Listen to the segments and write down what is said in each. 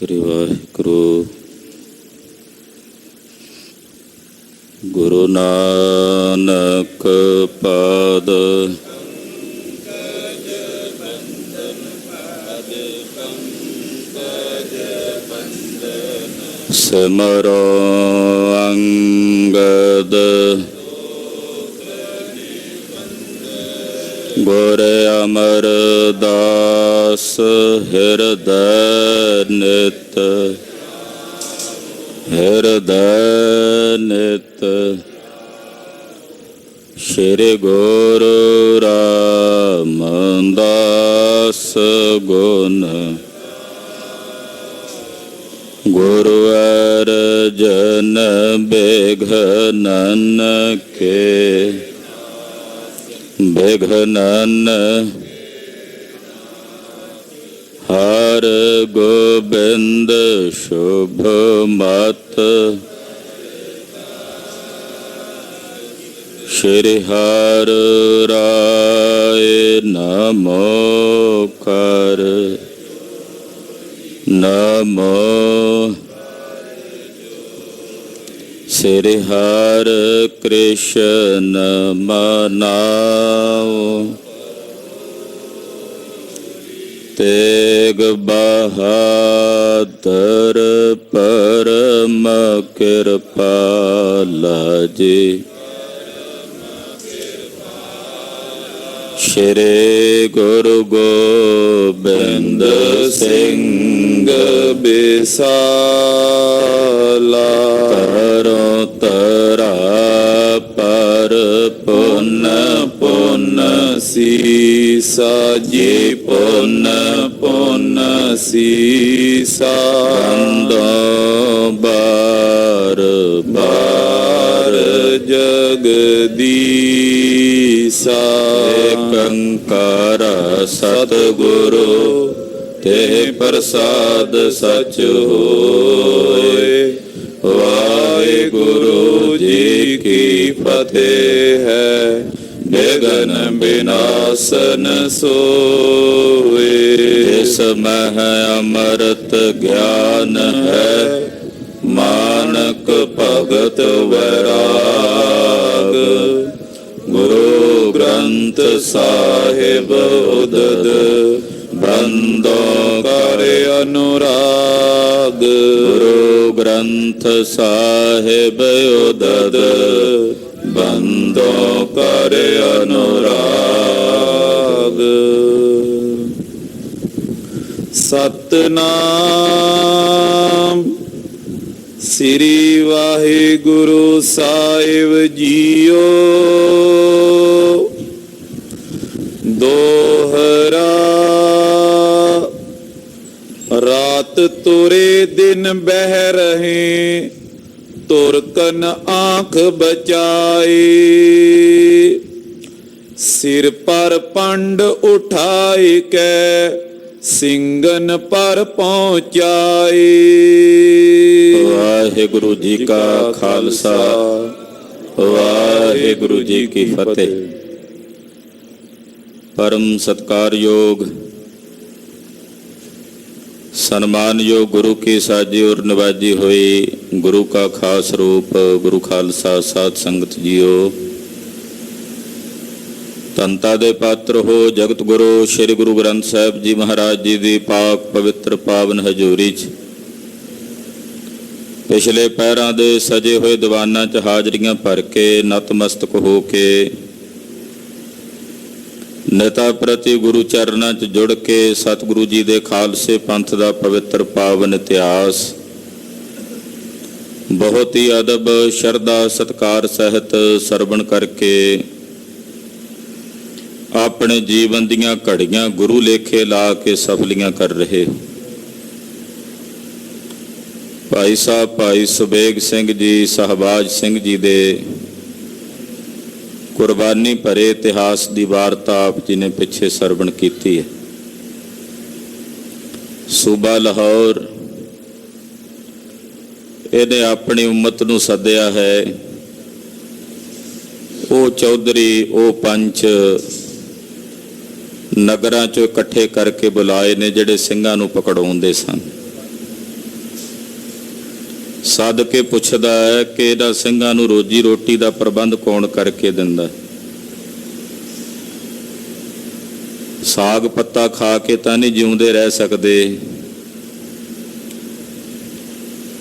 ਸ੍ਰੀ ਵਾਹਿਗੁਰੂ। ਗੁਰੂ ਨਾਨਕ ਪਾਦ ਸਿਮਰੋ ਅੰਗਦ ਗੁਰ ਅਮਰਦਾਸ ਹਿਰਦੈ ਨਿਤ ਸ਼੍ਰੀ ਗੁਰੂ ਰਾਮਦਾਸ ਗੁਣ ਗੁਰੂ ਅਰਜਨ ਬਿਘਨਨ ਕੇ ਬਿਘਨਨ ਹਰ ਗੋਬਿੰਦ ਸ਼ੁਭ ਮਤ ਸ਼੍ਰੀ ਹਰਿ ਰਾਏ ਨਮੋ ਕਰ ਨਮੋ ਸ੍ਰੀ ਹਰਿ ਕ੍ਰਿਸ਼ਨ ਮਨਾਓ ਤੇਗ ਬਹਾਦਰ ਪਰਮ ਕਿਰਪਾਲਾ ਜੀ ਸ਼੍ਰੀ ਗੁਰੂ ਗੋਬਿੰਦ ਸਿੰਘ ਬਿਸਾਲਾ ਤਰੋ ਤਰਾ ਪਰ ਪੁੰਨ ਪੁੰਨ ਸੀਸਾ ਜੀ ਪੁੰਨ ਪੁੰਨ ਸੀਸਾ ਬਾਰ ਬਾਰ ਜਗਦੀਸਾ ਏਕੰਕਾਰ ਸਤਿਗੁਰੂ ਤੇ ਪ੍ਰਸਾਦ ਸਚ ਹੋਏ। ਵਾਹਿਗੁਰੂ ਜੀ ਕੀ ਫਤਿਹ ਹੈ। ਬਿਘਨ ਬਿਨਾਸਨ ਸੋਏ ਜਿਸ ਮਹਿ ਅੰਮ੍ਰਿਤ ਗਿਆਨ ਹੈ ਮਾਨਕ ਭਗਤ ਵੈਰਾਗ ਗੁਰੂ ਗ੍ਰੰਥ ਸਾਹਿਬ ਉਦਦ ਬੰਦੋ ਕਰ ਅਨੁਰਾਗ ਗੁਰੂ ਗ੍ਰੰਥ ਸਾਹਿਬ ਉਦਦ ਬੰਦੋ ਕਰ ਅਨੁਰਾਗ। ਸਤਨਾਮ ਸ੍ਰੀ ਵਾਹਿਗੁਰੂ ਸਾਹਿਬ ਜੀਓ। ਦੋਹਰਾ ਰਾਤ ਤੁਰੇ ਦਿਨ ਬਹਿ ਰਹੇ ਤੁਰਕਨ ਆਂਖ ਬਚਾਈ ਸਿਰ ਪਰ ਪੰਡ ਉਠਾਈ ਕੈ ਸਿੰਘਨ ਪਰ ਪਹੁੰਚਾਈ। ਵਾਹਿਗੁਰੂ ਜੀ ਕਾ ਖਾਲਸਾ ਵਾਹਿਗੁਰੂ ਜੀ ਕੀ ਫਤਿਹ। ਪਰਮ ਸਤਿਕਾਰਯੋਗ ਸਨਮਾਨਯੋਗ ਗੁਰੂ ਕੀ ਸਾਜੀ ਔਰ ਨਿਵਾਜੀ ਹੋਈ ਗੁਰੂ ਕਾ ਖਾਸ ਰੂਪ ਗੁਰੂ ਖਾਲਸਾ ਸਾਧ ਸੰਗਤ ਜੀਓ। ਤੰਤਾ ਦੇ ਪਾਤਰ ਹੋ ਜਗਤ ਗੁਰੂ ਸ੍ਰੀ ਗੁਰੂ ਗ੍ਰੰਥ ਸਾਹਿਬ ਜੀ ਮਹਾਰਾਜ ਜੀ ਦੀ ਪਾਕ ਪਵਿੱਤਰ ਪਾਵਨ ਹਜ਼ੂਰੀ 'ਚ ਪਿਛਲੇ ਪਹਿਰਾਂ ਦੇ ਸਜੇ ਹੋਏ ਦੀਵਾਨਾਂ 'ਚ ਹਾਜ਼ਰੀਆਂ ਭਰ ਕੇ ਨਤਮਸਤਕ ਹੋ ਕੇ ਨੇਤਾ ਪ੍ਰਤੀ ਗੁਰੂ ਚਰਨਾਂ 'ਚ ਜੁੜ ਕੇ ਸਤਿਗੁਰੂ ਜੀ ਦੇ ਖਾਲਸੇ ਪੰਥ ਦਾ ਪਵਿੱਤਰ ਪਾਵਨ ਇਤਿਹਾਸ ਬਹੁਤ ਹੀ ਅਦਬ ਸ਼ਰਧਾ ਸਤਿਕਾਰ ਸਹਿਤ ਸਰਵਣ ਕਰਕੇ ਆਪਣੇ ਜੀਵਨ ਦੀਆਂ ਘੜੀਆਂ ਗੁਰੂ ਲੇਖੇ ਲਾ ਕੇ ਸਫਲੀਆਂ ਕਰ ਰਹੇ ਭਾਈ ਸਾਹਿਬ ਭਾਈ ਸੁਬੇਗ ਸਿੰਘ ਜੀ ਸਹਿਬਾਜ ਸਿੰਘ ਜੀ ਦੇ ਕੁਰਬਾਨੀ ਭਰੇ ਇਤਿਹਾਸ ਦੀ ਵਾਰਤਾ ਆਪ ਜੀ ਨੇ ਪਿੱਛੇ ਸਰਵਣ ਕੀਤੀ ਹੈ। ਸੂਬਾ ਲਾਹੌਰ ਇਹਨੇ ਆਪਣੀ ਉਮਤ ਨੂੰ ਸੱਦਿਆ ਹੈ। ਉਹ ਚੌਧਰੀ ਉਹ ਪੰਚ ਨਗਰਾਂ 'ਚੋਂ ਇਕੱਠੇ ਕਰਕੇ ਬੁਲਾਏ ਨੇ ਜਿਹੜੇ ਸਿੰਘਾਂ ਨੂੰ ਪਕੜਾਉਂਦੇ ਸਨ। ਸੱਦ ਕੇ ਪੁੱਛਦਾ ਹੈ ਕਿ ਇਹਨਾਂ ਸਿੰਘਾਂ ਨੂੰ ਰੋਜੀ ਰੋਟੀ ਦਾ ਪ੍ਰਬੰਧ ਕੌਣ ਕਰਕੇ ਦਿੰਦਾ? ਸਾਗ ਪੱਤਾ ਖਾ ਕੇ ਤਾਂ ਨਹੀਂ ਜਿਉਂਦੇ ਰਹਿ ਸਕਦੇ।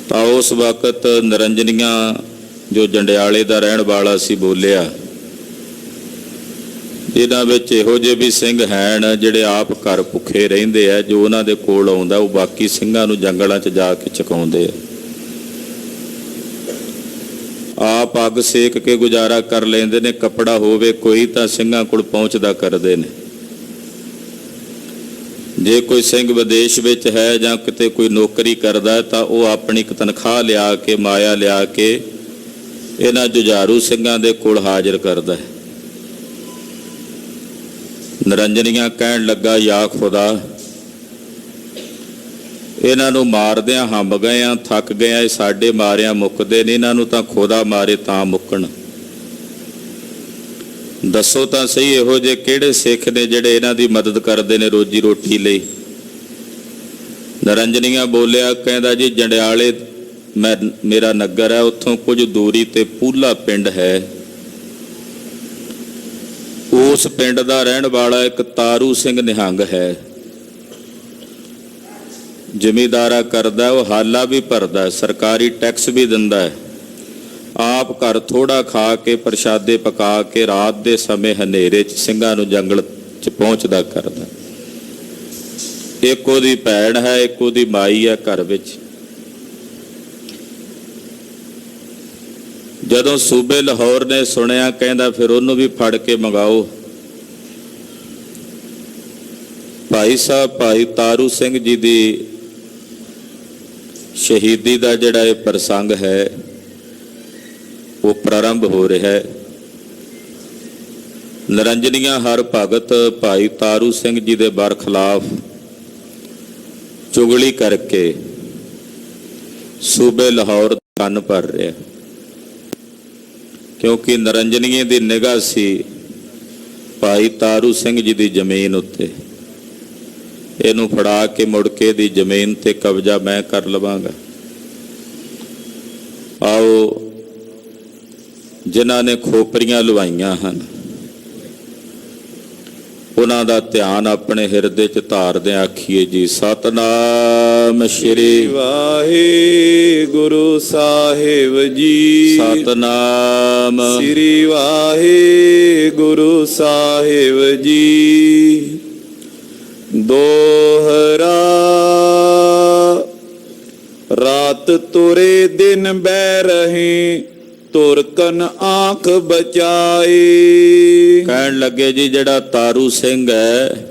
ਤਾਂ ਉਸ ਵਕਤ ਨਿਰੰਜਨੀਆਂ ਜੋ ਜੰਡਿਆਲੇ ਦਾ ਰਹਿਣ ਵਾਲਾ ਸੀ ਬੋਲਿਆ, ਇਹਨਾਂ ਵਿੱਚ ਇਹੋ ਜਿਹੇ ਵੀ ਸਿੰਘ ਹਨ ਜਿਹੜੇ ਆਪ ਘਰ ਭੁੱਖੇ ਰਹਿੰਦੇ ਆ, ਜੋ ਉਹਨਾਂ ਦੇ ਕੋਲ ਆਉਂਦਾ ਉਹ ਬਾਕੀ ਸਿੰਘਾਂ ਨੂੰ ਜੰਗਲਾਂ 'ਚ ਜਾ ਕੇ ਚਕਾਉਂਦੇ ਆ। ਆਪ ਅੱਗ ਸੇਕ ਕੇ ਗੁਜ਼ਾਰਾ ਕਰ ਲੈਂਦੇ ਨੇ, ਕੱਪੜਾ ਹੋਵੇ ਕੋਈ ਤਾਂ ਸਿੰਘਾਂ ਕੋਲ ਪਹੁੰਚਦਾ ਕਰਦੇ ਨੇ। ਜੇ ਕੋਈ ਸਿੰਘ ਵਿਦੇਸ਼ ਵਿੱਚ ਹੈ ਜਾਂ ਕਿਤੇ ਕੋਈ ਨੌਕਰੀ ਕਰਦਾ ਤਾਂ ਉਹ ਆਪਣੀ ਇੱਕ ਤਨਖਾਹ ਲਿਆ ਕੇ, ਮਾਇਆ ਲਿਆ ਕੇ ਇਹਨਾਂ ਜੁਝਾਰੂ ਸਿੰਘਾਂ ਦੇ ਕੋਲ ਹਾਜ਼ਰ ਕਰਦਾ ਹੈ। ਨਿਰੰਜਨੀਆਂ ਕਹਿਣ ਲੱਗਾ, ਯਾ ਖੁਦਾ, ਇਹਨਾਂ ਨੂੰ ਮਾਰਦਿਆਂ ਹੰਬ ਗਏ ਆ, ਥੱਕ ਗਏ ਆ, ਇਹ ਸਾਡੇ ਮਾਰਿਆਂ ਮੁੱਕਦੇ ਨੇ, ਇਹਨਾਂ ਨੂੰ ਤਾਂ ਖੁਦਾ ਮਾਰੇ ਤਾਂ ਮੁੱਕਣ। ਦੱਸੋ ਤਾਂ ਸਹੀ ਇਹੋ ਜਿਹੇ ਕਿਹੜੇ ਸਿੱਖ ਨੇ ਜਿਹੜੇ ਇਹਨਾਂ ਦੀ ਮਦਦ ਕਰਦੇ ਨੇ ਰੋਜੀ ਰੋਟੀ ਲਈ? ਨਿਰੰਜਨੀਆਂ ਬੋਲਿਆ, ਕਹਿੰਦਾ ਜੀ ਜੰਡਿਆਲੇ ਮੇਰਾ ਨਗਰ ਹੈ, ਉੱਥੋਂ ਕੁਝ ਦੂਰੀ ਤੇ ਪੂਲਾ ਪਿੰਡ ਹੈ। ਉਸ ਪਿੰਡ ਦਾ ਰਹਿਣ ਵਾਲਾ ਇੱਕ ਤਾਰੂ ਸਿੰਘ ਨਿਹੰਗ ਹੈ, ਜ਼ਿਮੀਦਾਰਾ ਕਰਦਾ, ਉਹ ਹਾਲਾ ਵੀ ਭਰਦਾ, ਸਰਕਾਰੀ ਟੈਕਸ ਵੀ ਦਿੰਦਾ ਹੈ। ਆਪ ਘਰ ਥੋੜਾ ਖਾ ਕੇ ਪ੍ਰਸ਼ਾਦੇ ਪਕਾ ਕੇ ਰਾਤ ਦੇ ਸਮੇਂ ਹਨੇਰੇ 'ਚ ਸਿੰਘਾਂ ਨੂੰ ਜੰਗਲ 'ਚ ਪਹੁੰਚਦਾ ਕਰਦਾ। ਇੱਕ ਉਹਦੀ ਭੈਣ ਹੈ, ਇੱਕ ਉਹਦੀ ਮਾਈ ਹੈ ਘਰ ਵਿੱਚ। ਜਦੋਂ ਸੂਬੇ ਲਾਹੌਰ ਨੇ ਸੁਣਿਆ, ਕਹਿੰਦਾ ਫਿਰ ਉਹਨੂੰ ਵੀ ਫੜ ਕੇ ਮੰਗਾਓ। ਭਾਈ ਸਾਹਿਬ ਭਾਈ ਤਾਰੂ ਸਿੰਘ ਜੀ ਦੀ ਸ਼ਹੀਦੀ ਦਾ ਜਿਹੜਾ ਇਹ ਪ੍ਰਸੰਗ ਹੈ ਉਹ ਪ੍ਰਾਰੰਭ ਹੋ ਰਿਹਾ ਹੈ। ਨਿਰੰਜਨੀਆਂ ਹਰ ਭਗਤ ਭਾਈ ਤਾਰੂ ਸਿੰਘ ਜੀ ਦੇ ਬਰਖਲਾਫ ਚੁਗਲੀ ਕਰਕੇ ਸੂਬੇ ਲਾਹੌਰ ਕੰਨ ਭਰ ਰਿਹਾ, ਕਿਉਂਕਿ ਨਿਰੰਜਨੀਏ ਦੀ ਨਿਗਾਹ ਸੀ ਭਾਈ ਤਾਰੂ ਸਿੰਘ ਜੀ ਦੀ ਜ਼ਮੀਨ ਉੱਤੇ। ਇਹਨੂੰ ਫੜਾ ਕੇ ਮੁੜ ਕੇ ਦੀ ਜ਼ਮੀਨ ਤੇ ਕਬਜ਼ਾ ਮੈਂ ਕਰ ਲਵਾਂਗਾ। ਆਓ ਜਿਨ੍ਹਾਂ ਨੇ ਖੋਪਰੀਆਂ ਲਵਾਈਆਂ ਹਨ ਉਹਨਾਂ ਦਾ ਧਿਆਨ ਆਪਣੇ ਹਿਰਦੇ 'ਚ ਧਾਰਦੇ ਆਖੀਏ ਜੀ, ਸਤਨਾਮ ਸ਼੍ਰੀ ਵਾਹਿਗੁਰੂ ਸਾਹਿਬ ਜੀ। ਸਤਨਾਮ ਸ੍ਰੀ ਵਾਹਿਗੁਰੂ ਸਾਹਿਬ ਜੀ। ਦੋਹਰਾ ਰਾਤ ਤੁਰੇ ਦਿਨ ਬਹਿ ਰਹੇ, ਤੁਰਕਨ ਆਂਖ ਬਚਾਈ। ਕਹਿਣ ਲੱਗੇ ਜੀ ਜਿਹੜਾ ਤਾਰੂ ਸਿੰਘ ਹੈ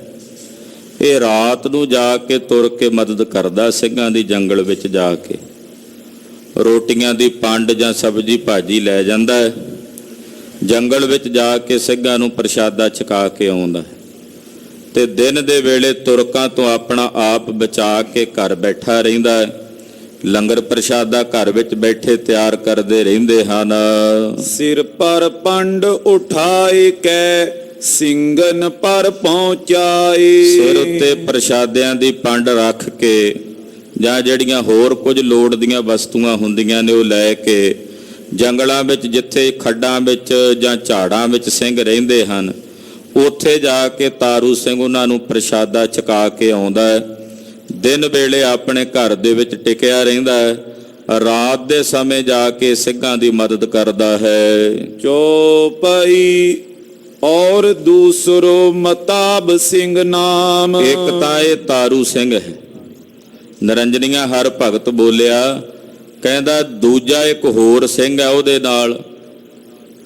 ਇਹ ਰਾਤ ਨੂੰ ਜਾ ਕੇ ਤੁਰ ਕੇ ਮਦਦ ਕਰਦਾ ਸਿੰਘਾਂ ਦੀ, ਜੰਗਲ ਵਿੱਚ ਜਾ ਕੇ ਰੋਟੀਆਂ ਦੀ ਪੰਡ ਜਾਂ ਸਬਜ਼ੀ ਭਾਜੀ ਲੈ ਜਾਂਦਾ ਹੈ, ਜੰਗਲ ਵਿੱਚ ਜਾ ਕੇ ਸਿੰਘਾਂ ਨੂੰ ਪ੍ਰਸ਼ਾਦਾ ਛਕਾ ਕੇ ਆਉਂਦਾ ਤੇ ਦਿਨ ਦੇ ਵੇਲੇ ਤੁਰਕਾਂ ਤੋਂ ਆਪਣਾ ਆਪ ਬਚਾ ਕੇ ਘਰ ਬੈਠਾ ਰਹਿੰਦਾ ਹੈ। ਲੰਗਰ ਪ੍ਰਸ਼ਾਦਾ ਘਰ ਵਿੱਚ ਬੈਠੇ ਤਿਆਰ ਕਰਦੇ ਰਹਿੰਦੇ ਹਨ। ਸਿਰ ਪਰ ਪੰਡ ਉਠਾਈ ਕੈ ਸਿੰਘਨ ਪਰ ਪਹੁੰਚਾਈ। ਸਿਰ ਉੱਤੇ ਪ੍ਰਸ਼ਾਦਿਆਂ ਦੀ ਪੰਡ ਰੱਖ ਕੇ ਜਾਂ ਜਿਹੜੀਆਂ ਹੋਰ ਕੁਝ ਲੋੜ ਦੀਆਂ ਵਸਤੂਆਂ ਹੁੰਦੀਆਂ ਨੇ ਉਹ ਲੈ ਕੇ ਜੰਗਲਾਂ ਵਿੱਚ, ਜਿੱਥੇ ਖੱਡਾਂ ਵਿੱਚ ਜਾਂ ਝਾੜਾਂ ਵਿੱਚ ਸਿੰਘ ਰਹਿੰਦੇ ਹਨ, ਉੱਥੇ ਜਾ ਕੇ ਤਾਰੂ ਸਿੰਘ ਉਹਨਾਂ ਨੂੰ ਪ੍ਰਸ਼ਾਦਾ ਛਕਾ ਕੇ ਆਉਂਦਾ ਹੈ। ਦਿਨ ਵੇਲੇ ਆਪਣੇ ਘਰ ਦੇ ਵਿੱਚ ਟਿਕਿਆ ਰਹਿੰਦਾ ਹੈ, ਰਾਤ ਦੇ ਸਮੇਂ ਜਾ ਕੇ ਸਿੰਘਾਂ ਦੀ ਮਦਦ ਕਰਦਾ ਹੈ। ਚੌਪਈ ਔਰ ਦੂਸਰੋ ਮਤਾਬ ਸਿੰਘ ਨਾਮ। ਇੱਕ ਤਾਂ ਇਹ ਤਾਰੂ ਸਿੰਘ ਹੈ। ਨਿਰੰਜਨੀਆਂ ਹਰ ਭਗਤ ਬੋਲਿਆ, ਕਹਿੰਦਾ ਦੂਜਾ ਇੱਕ ਹੋਰ ਸਿੰਘ ਹੈ ਉਹਦੇ ਨਾਲ,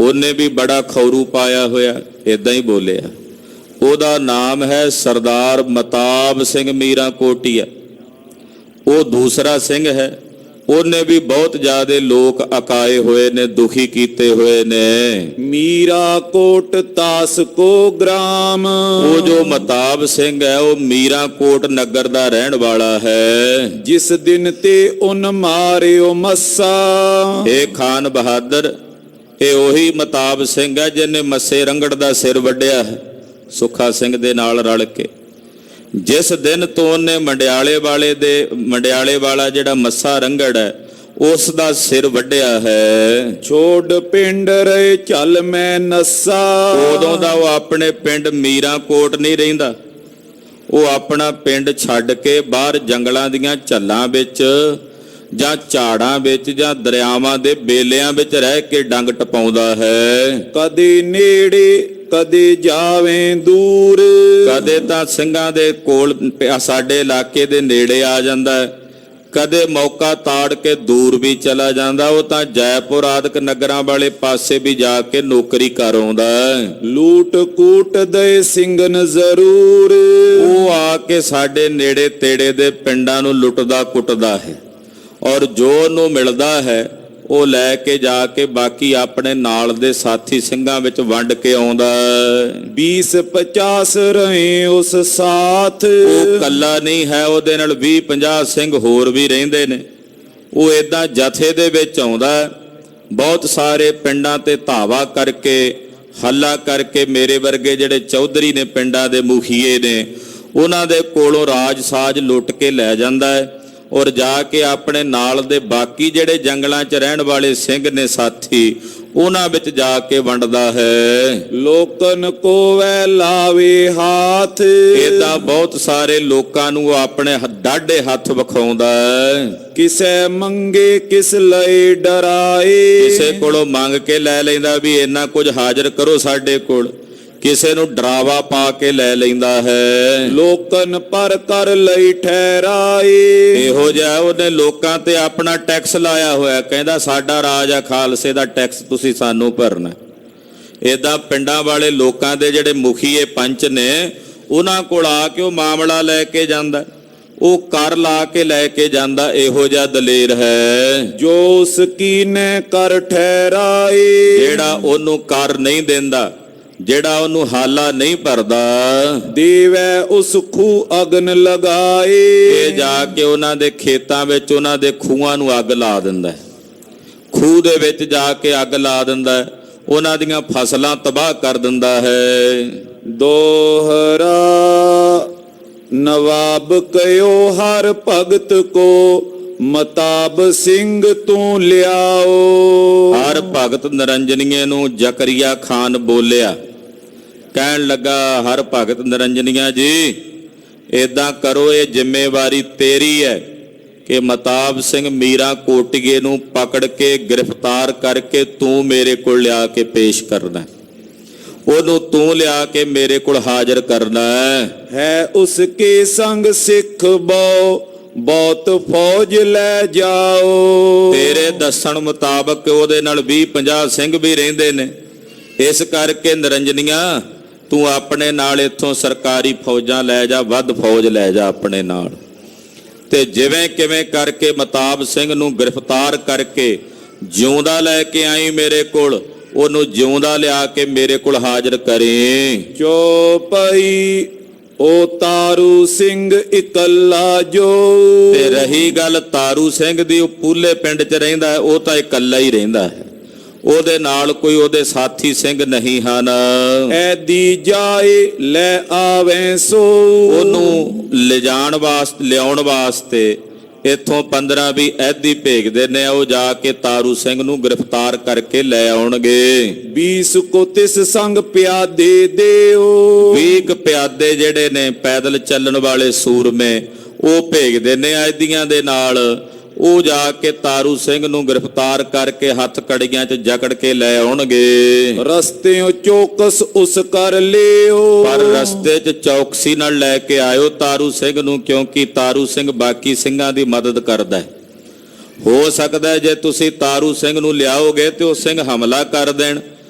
ਉਹਨੇ ਵੀ ਬੜਾ ਖੌਰੂ ਪਾਇਆ ਹੋਇਆ, ਇਦਾਂ ਹੀ ਬੋਲਿਆ। ਉਹਦਾ ਨਾਮ ਹੈ ਸਰਦਾਰ ਮਤਾਬ ਸਿੰਘ ਮੀਰਾਂ ਕੋਟੀਆ। ਉਹ ਦੂਸਰਾ ਸਿੰਘ ਹੈ, ਉਹਨੇ ਵੀ ਬਹੁਤ ਜ਼ਿਆਦੇ ਲੋਕ ਅਕਾਏ ਹੋਏ ਨੇ, ਦੁਖੀ ਕੀਤੇ ਹੋਏ ਨੇ। ਮੀਰਾ ਕੋਟ ਤਾਸ ਕੋ ਗ੍ਰਾਮ। ਉਹ ਜੋ ਮਤਾਬ ਸਿੰਘ ਹੈ ਉਹ ਮੀਰਾ ਕੋਟ ਨਗਰ ਦਾ ਰਹਿਣ ਵਾਲਾ ਹੈ। ਜਿਸ ਦਿਨ ਤੇ ਉਨ ਮਾਰਿਓ ਮੱਸਾ। ਇਹ ਖਾਨ ਬਹਾਦਰ, ਇਹ ਉਹੀ ਮਤਾਬ ਸਿੰਘ ਹੈ ਜਿਹਨੇ ਮੱਸੇ ਰੰਗੜ ਦਾ ਸਿਰ ਵੱਢਿਆ ਹੈ ਸੁੱਖਾ ਸਿੰਘ ਦੇ ਨਾਲ ਰਲ ਕੇ। ਜਿਸ ਦਿਨ ਤੋਂ ਉਹਨੇ ਮੰਡਿਆਲੇ ਵਾਲਾ ਜਿਹੜਾ ਮੱਸਾ ਰੰਗੜ ਹੈ ਉਸ ਦਾ ਸਿਰ ਵੱਢਿਆ ਹੈ। ਛੋੜ ਪਿੰਡ ਰਹੇ ਝਲ ਮੈਂ ਨੱਸਾ। ਉਦੋਂ ਦਾ ਉਹ ਆਪਣੇ ਪਿੰਡ ਮੀਰਾਂ ਕੋਟ ਨਹੀਂ ਰਹਿੰਦਾ, ਉਹ ਆਪਣਾ ਪਿੰਡ ਛੱਡ ਕੇ ਬਾਹਰ ਜੰਗਲਾਂ ਦੀਆਂ ਝੱਲਾਂ ਵਿੱਚ ਜਾਂ ਝਾੜਾਂ ਵਿੱਚ ਜਾਂ ਦਰਿਆਵਾਂ ਦੇ ਬੇਲਿਆਂ ਵਿੱਚ ਰਹਿ ਕੇ ਡੰਗ ਟਪਾਉਂਦਾ ਹੈ। ਕਦੇ ਨੇੜੇ ਕਦੇ ਜਾਵੇਂ ਦੂਰ। ਕਦੇ ਤਾਂ ਸਿੰਘਾਂ ਦੇ ਕੋਲ ਸਾਡੇ ਇਲਾਕੇ ਦੇ ਨੇੜੇ ਆ ਜਾਂਦਾ ਹੈ, ਕਦੇ ਮੌਕਾ ਤਾੜ ਕੇ ਦੂਰ ਵੀ ਚਲਾ ਜਾਂਦਾ। ਉਹ ਤਾਂ ਜੈਪੁਰ ਆਦਿਕ ਨਗਰਾਂ ਵਾਲੇ ਪਾਸੇ ਵੀ ਜਾ ਕੇ ਨੌਕਰੀ ਕਰ ਆਉਂਦਾ ਹੈ। ਲੂਟ ਕੂਟ ਦੇ ਸਿੰਘਨ ਜ਼ਰੂਰ। ਉਹ ਆ ਕੇ ਸਾਡੇ ਨੇੜੇ ਤੇੜੇ ਦੇ ਪਿੰਡਾਂ ਨੂੰ ਲੁੱਟਦਾ ਕੁੱਟਦਾ ਹੈ, ਔਰ ਜੋ ਉਹਨੂੰ ਮਿਲਦਾ ਹੈ ਉਹ ਲੈ ਕੇ ਜਾ ਕੇ ਬਾਕੀ ਆਪਣੇ ਨਾਲ ਦੇ ਸਾਥੀ ਸਿੰਘਾਂ ਵਿੱਚ ਵੰਡ ਕੇ ਆਉਂਦਾ। 20-50 ਰਹੇ ਉਸ ਸਾਥ। ਉਹ ਕੱਲਾ ਨਹੀਂ ਹੈ, ਉਹਦੇ ਨਾਲ 20-50 ਸਿੰਘ ਹੋਰ ਵੀ ਰਹਿੰਦੇ ਨੇ। ਉਹ ਏਦਾਂ ਜਥੇ ਦੇ ਵਿੱਚ ਆਉਂਦਾ, ਬਹੁਤ ਸਾਰੇ ਪਿੰਡਾਂ ਤੇ ਧਾਵਾ ਕਰਕੇ ਹੱਲਾ ਕਰਕੇ ਮੇਰੇ ਵਰਗੇ ਜਿਹੜੇ ਚੌਧਰੀ ਨੇ ਪਿੰਡਾਂ ਦੇ ਮੁਖੀਏ ਨੇ ਉਹਨਾਂ ਦੇ ਕੋਲੋਂ ਰਾਜ ਸਾਜ ਲੁੱਟ ਕੇ ਲੈ ਜਾਂਦਾ ਹੈ, ਔਰ ਜਾ ਕੇ ਆਪਣੇ ਨਾਲ ਦੇ ਬਾਕੀ ਜਿਹੜੇ ਜੰਗਲਾਂ 'ਚ ਰਹਿਣ ਵਾਲੇ ਸਿੰਘ ਨੇ ਸਾਥੀ ਉਹਨਾਂ ਵਿੱਚ ਜਾ ਕੇ ਵੰਡਦਾ ਹੈ। ਲੋਕਨ ਕੋ ਵੈ ਲਾਵੇ ਹਾਥ। ਏਦਾਂ ਬਹੁਤ ਸਾਰੇ ਲੋਕਾਂ ਨੂੰ ਆਪਣੇ ਡਾਢੇ ਹੱਥ ਵਿਖਾਉਂਦਾ ਹੈ। ਕਿਸੇ ਮੰਗੇ ਕਿਸ ਲਈ ਡਰਾਏ। ਕਿਸੇ ਕੋਲੋਂ ਮੰਗ ਕੇ ਲੈ ਲੈਂਦਾ ਵੀ ਇੰਨਾ ਕੁਝ ਹਾਜ਼ਰ ਕਰੋ ਸਾਡੇ ਕੋਲ, ਕਿਸੇ ਨੂੰ ਡਰਾਵਾ ਪਾ ਕੇ ਲੈ ਲੈਂਦਾ ਹੈ। ਲੋਕਨ ਪਰ ਕਰ ਲਈ ਠਹਿਰਾਏ। ਇਹੋ ਜਿਹਾ ਉਹਨੇ ਲੋਕਾਂ ਤੇ ਆਪਣਾ ਟੈਕਸ ਲਾਇਆ ਹੋਇਆ, ਕਹਿੰਦਾ ਸਾਡਾ ਰਾਜ ਆ, ਖਾਲਸੇ ਦਾ ਟੈਕਸ ਤੁਸੀਂ ਸਾਨੂੰ ਭਰਨਾ। ਏਦਾਂ ਪਿੰਡਾਂ ਵਾਲੇ ਲੋਕਾਂ ਦੇ ਜਿਹੜੇ ਮੁਖੀਏ ਪੰਚ ਨੇ ਉਹਨਾਂ ਕੋਲ ਆ ਕੇ ਉਹ ਮਾਮਲਾ ਲੈ ਕੇ ਜਾਂਦਾ, ਉਹ ਕਰ ਲਾ ਕੇ ਲੈ ਕੇ ਜਾਂਦਾ। ਇਹੋ ਜਿਹਾ ਦਲੇਰ ਹੈ ਜੋ ਸਕੀਨੇ ਕਰ ਠਹਿਰਾਏ। ਜਿਹੜਾ ਉਹਨੂੰ ਕਰ ਨਹੀਂ ਦਿੰਦਾ, ਜਿਹੜਾ ਉਹਨੂੰ ਹਾਲਾ ਨਹੀਂ ਭਰਦਾ। ਦੇਵੈ ਉਸ ਖੂਹ ਅਗਨ ਲਗਾਏ। ਇਹ ਜਾ ਕੇ ਉਹਨਾਂ ਦੇ ਖੇਤਾਂ ਵਿੱਚ ਉਹਨਾਂ ਦੇ ਖੂਹਾਂ ਨੂੰ ਅੱਗ ਲਾ ਦਿੰਦਾ, ਖੂਹ ਦੇ ਵਿੱਚ ਜਾ ਕੇ ਅੱਗ ਲਾ ਦਿੰਦਾ, ਉਹਨਾਂ ਦੀਆਂ ਫਸਲਾਂ ਤਬਾਹ ਕਰ ਦਿੰਦਾ ਹੈ। ਦੋਹਰਾ ਨਵਾਬ ਕਯੋ ਹਰ ਭਗਤ ਕੋ ਮਤਾਬ ਸਿੰਘ ਤੂੰ ਲਿਆਓ। ਹਰ ਭਗਤ ਨਿਰੰਜਨੀਏ ਨੂੰ ਜ਼ਕਰੀਆ ਖਾਨ ਬੋਲਿਆ, ਕਹਿਣ ਲੱਗਾ ਹਰ ਭਗਤ ਨਿਰੰਜਨੀਆ ਜੀ ਏਦਾਂ ਕਰੋ, ਇਹ ਜ਼ਿੰਮੇਵਾਰੀ ਤੇਰੀ ਹੈ ਕਿ ਮਤਾਬ ਸਿੰਘ ਮੀਰਾਂ ਕੋਟੀਏ ਨੂੰ ਪਕੜ ਕੇ ਗ੍ਰਿਫਤਾਰ ਕਰਕੇ ਤੂੰ ਮੇਰੇ ਕੋਲ ਲਿਆ ਕੇ ਪੇਸ਼ ਕਰਨਾ, ਉਹਨੂੰ ਤੂੰ ਲਿਆ ਕੇ ਮੇਰੇ ਕੋਲ ਹਾਜ਼ਰ ਕਰਨਾ ਹੈ। ਉਸ ਕੇ ਸੰਗ ਸਿੱਖ ਬਹੁਤ ਫੌਜ ਲੈ ਜਾਓ। ਤੇਰੇ ਦੱਸਣ ਮੁਤਾਬਕ ਉਹਦੇ ਨਾਲ 20-50 ਸਿੰਘ ਵੀ ਰਹਿੰਦੇ ਨੇ, ਇਸ ਕਰਕੇ ਨਿਰੰਜਨੀਆਂ ਤੂੰ ਆਪਣੇ ਨਾਲ ਇੱਥੋਂ ਸਰਕਾਰੀ ਫੌਜਾਂ ਲੈ ਜਾ, ਵੱਧ ਫੌਜ ਲੈ ਜਾ ਆਪਣੇ ਨਾਲ। ਤੇ ਜਿਵੇਂ ਕਿਵੇਂ ਕਰਕੇ ਮਤਾਬ ਸਿੰਘ ਨੂੰ ਗ੍ਰਿਫਤਾਰ ਕਰਕੇ ਜਿਉਂਦਾ ਲੈ ਕੇ ਆਈ ਮੇਰੇ ਕੋਲ, ਉਹਨੂੰ ਜਿਉਂਦਾ ਲਿਆ ਕੇ ਮੇਰੇ ਕੋਲ ਹਾਜ਼ਰ ਕਰੇ। ਚੋਪਈ ਉਹ ਤਾਰੂ ਸਿੰਘ ਇਕੱਲਾ ਜੋ। ਤੇ ਰਹੀ ਗੱਲ ਤਾਰੂ ਸਿੰਘ ਦੀ, ਉਹ ਪੂਲੇ ਪਿੰਡ 'ਚ ਰਹਿੰਦਾ, ਉਹ ਤਾਂ ਇਕੱਲਾ ਹੀ ਰਹਿੰਦਾ ਹੈ, ਉਹਦੇ ਨਾਲ ਕੋਈ ਉਹਦੇ ਸਾਥੀ ਸਿੰਘ ਨਹੀਂ ਹਨ। ਐਦੀ ਜਾਏ ਲੈ ਆਵੇਂ ਸੋ। ਉਹਨੂੰ ਲਿਜਾਣ ਵਾਸਤੇ ਲਿਆਉਣ ਵਾਸਤੇ ਇੱਥੋਂ 15-20 ਐਦੀ ਭੇਜਦੇ ਨੇ, ਉਹ ਜਾ ਕੇ ਤਾਰੂ ਸਿੰਘ ਨੂੰ ਗ੍ਰਿਫਤਾਰ ਕਰਕੇ ਲੈ ਆਉਣਗੇ। 20 ਕੋ ਤਿਸ ਸੰਗ ਪਿਆਦੇ ਦਿਓ। 20 ਪਿਆਦੇ ਜਿਹੜੇ ਨੇ ਪੈਦਲ ਚੱਲਣ ਵਾਲੇ ਸੂਰਮੇ, ਉਹ ਭੇਜਦੇ ਨੇ ਐਦੀਆਂ ਦੇ ਨਾਲ। ਉਹ ਜਾ ਕੇ ਤਾਰੂ ਸਿੰਘ ਨੂੰ ਗ੍ਰਿਫਤਾਰ ਕਰਕੇ ਹੱਥ ਕੜੀਆਂ 'ਚ ਜਕੜ ਕੇ ਲੈ ਆਉਣਗੇ। ਰਸਤਿਓਂ ਚੌਕਸ ਉਸ ਕਰ ਲਿਓ। ਪਰ ਰਸਤੇ 'ਚ ਚੌਕਸੀ ਨਾਲ ਲੈ ਕੇ ਆਇਓ ਤਾਰੂ ਸਿੰਘ ਨੂੰ, ਕਿਉਂਕਿ ਤਾਰੂ ਸਿੰਘ ਬਾਕੀ ਸਿੰਘਾਂ ਦੀ ਮਦਦ ਕਰਦਾ ਹੈ। ਹੋ ਸਕਦਾ ਜੇ ਤੁਸੀਂ ਤਾਰੂ ਸਿੰਘ ਨੂੰ ਲਿਆਓਗੇ ਤੇ ਉਹ ਸਿੰਘ ਹਮਲਾ ਕਰ ਦੇਣ,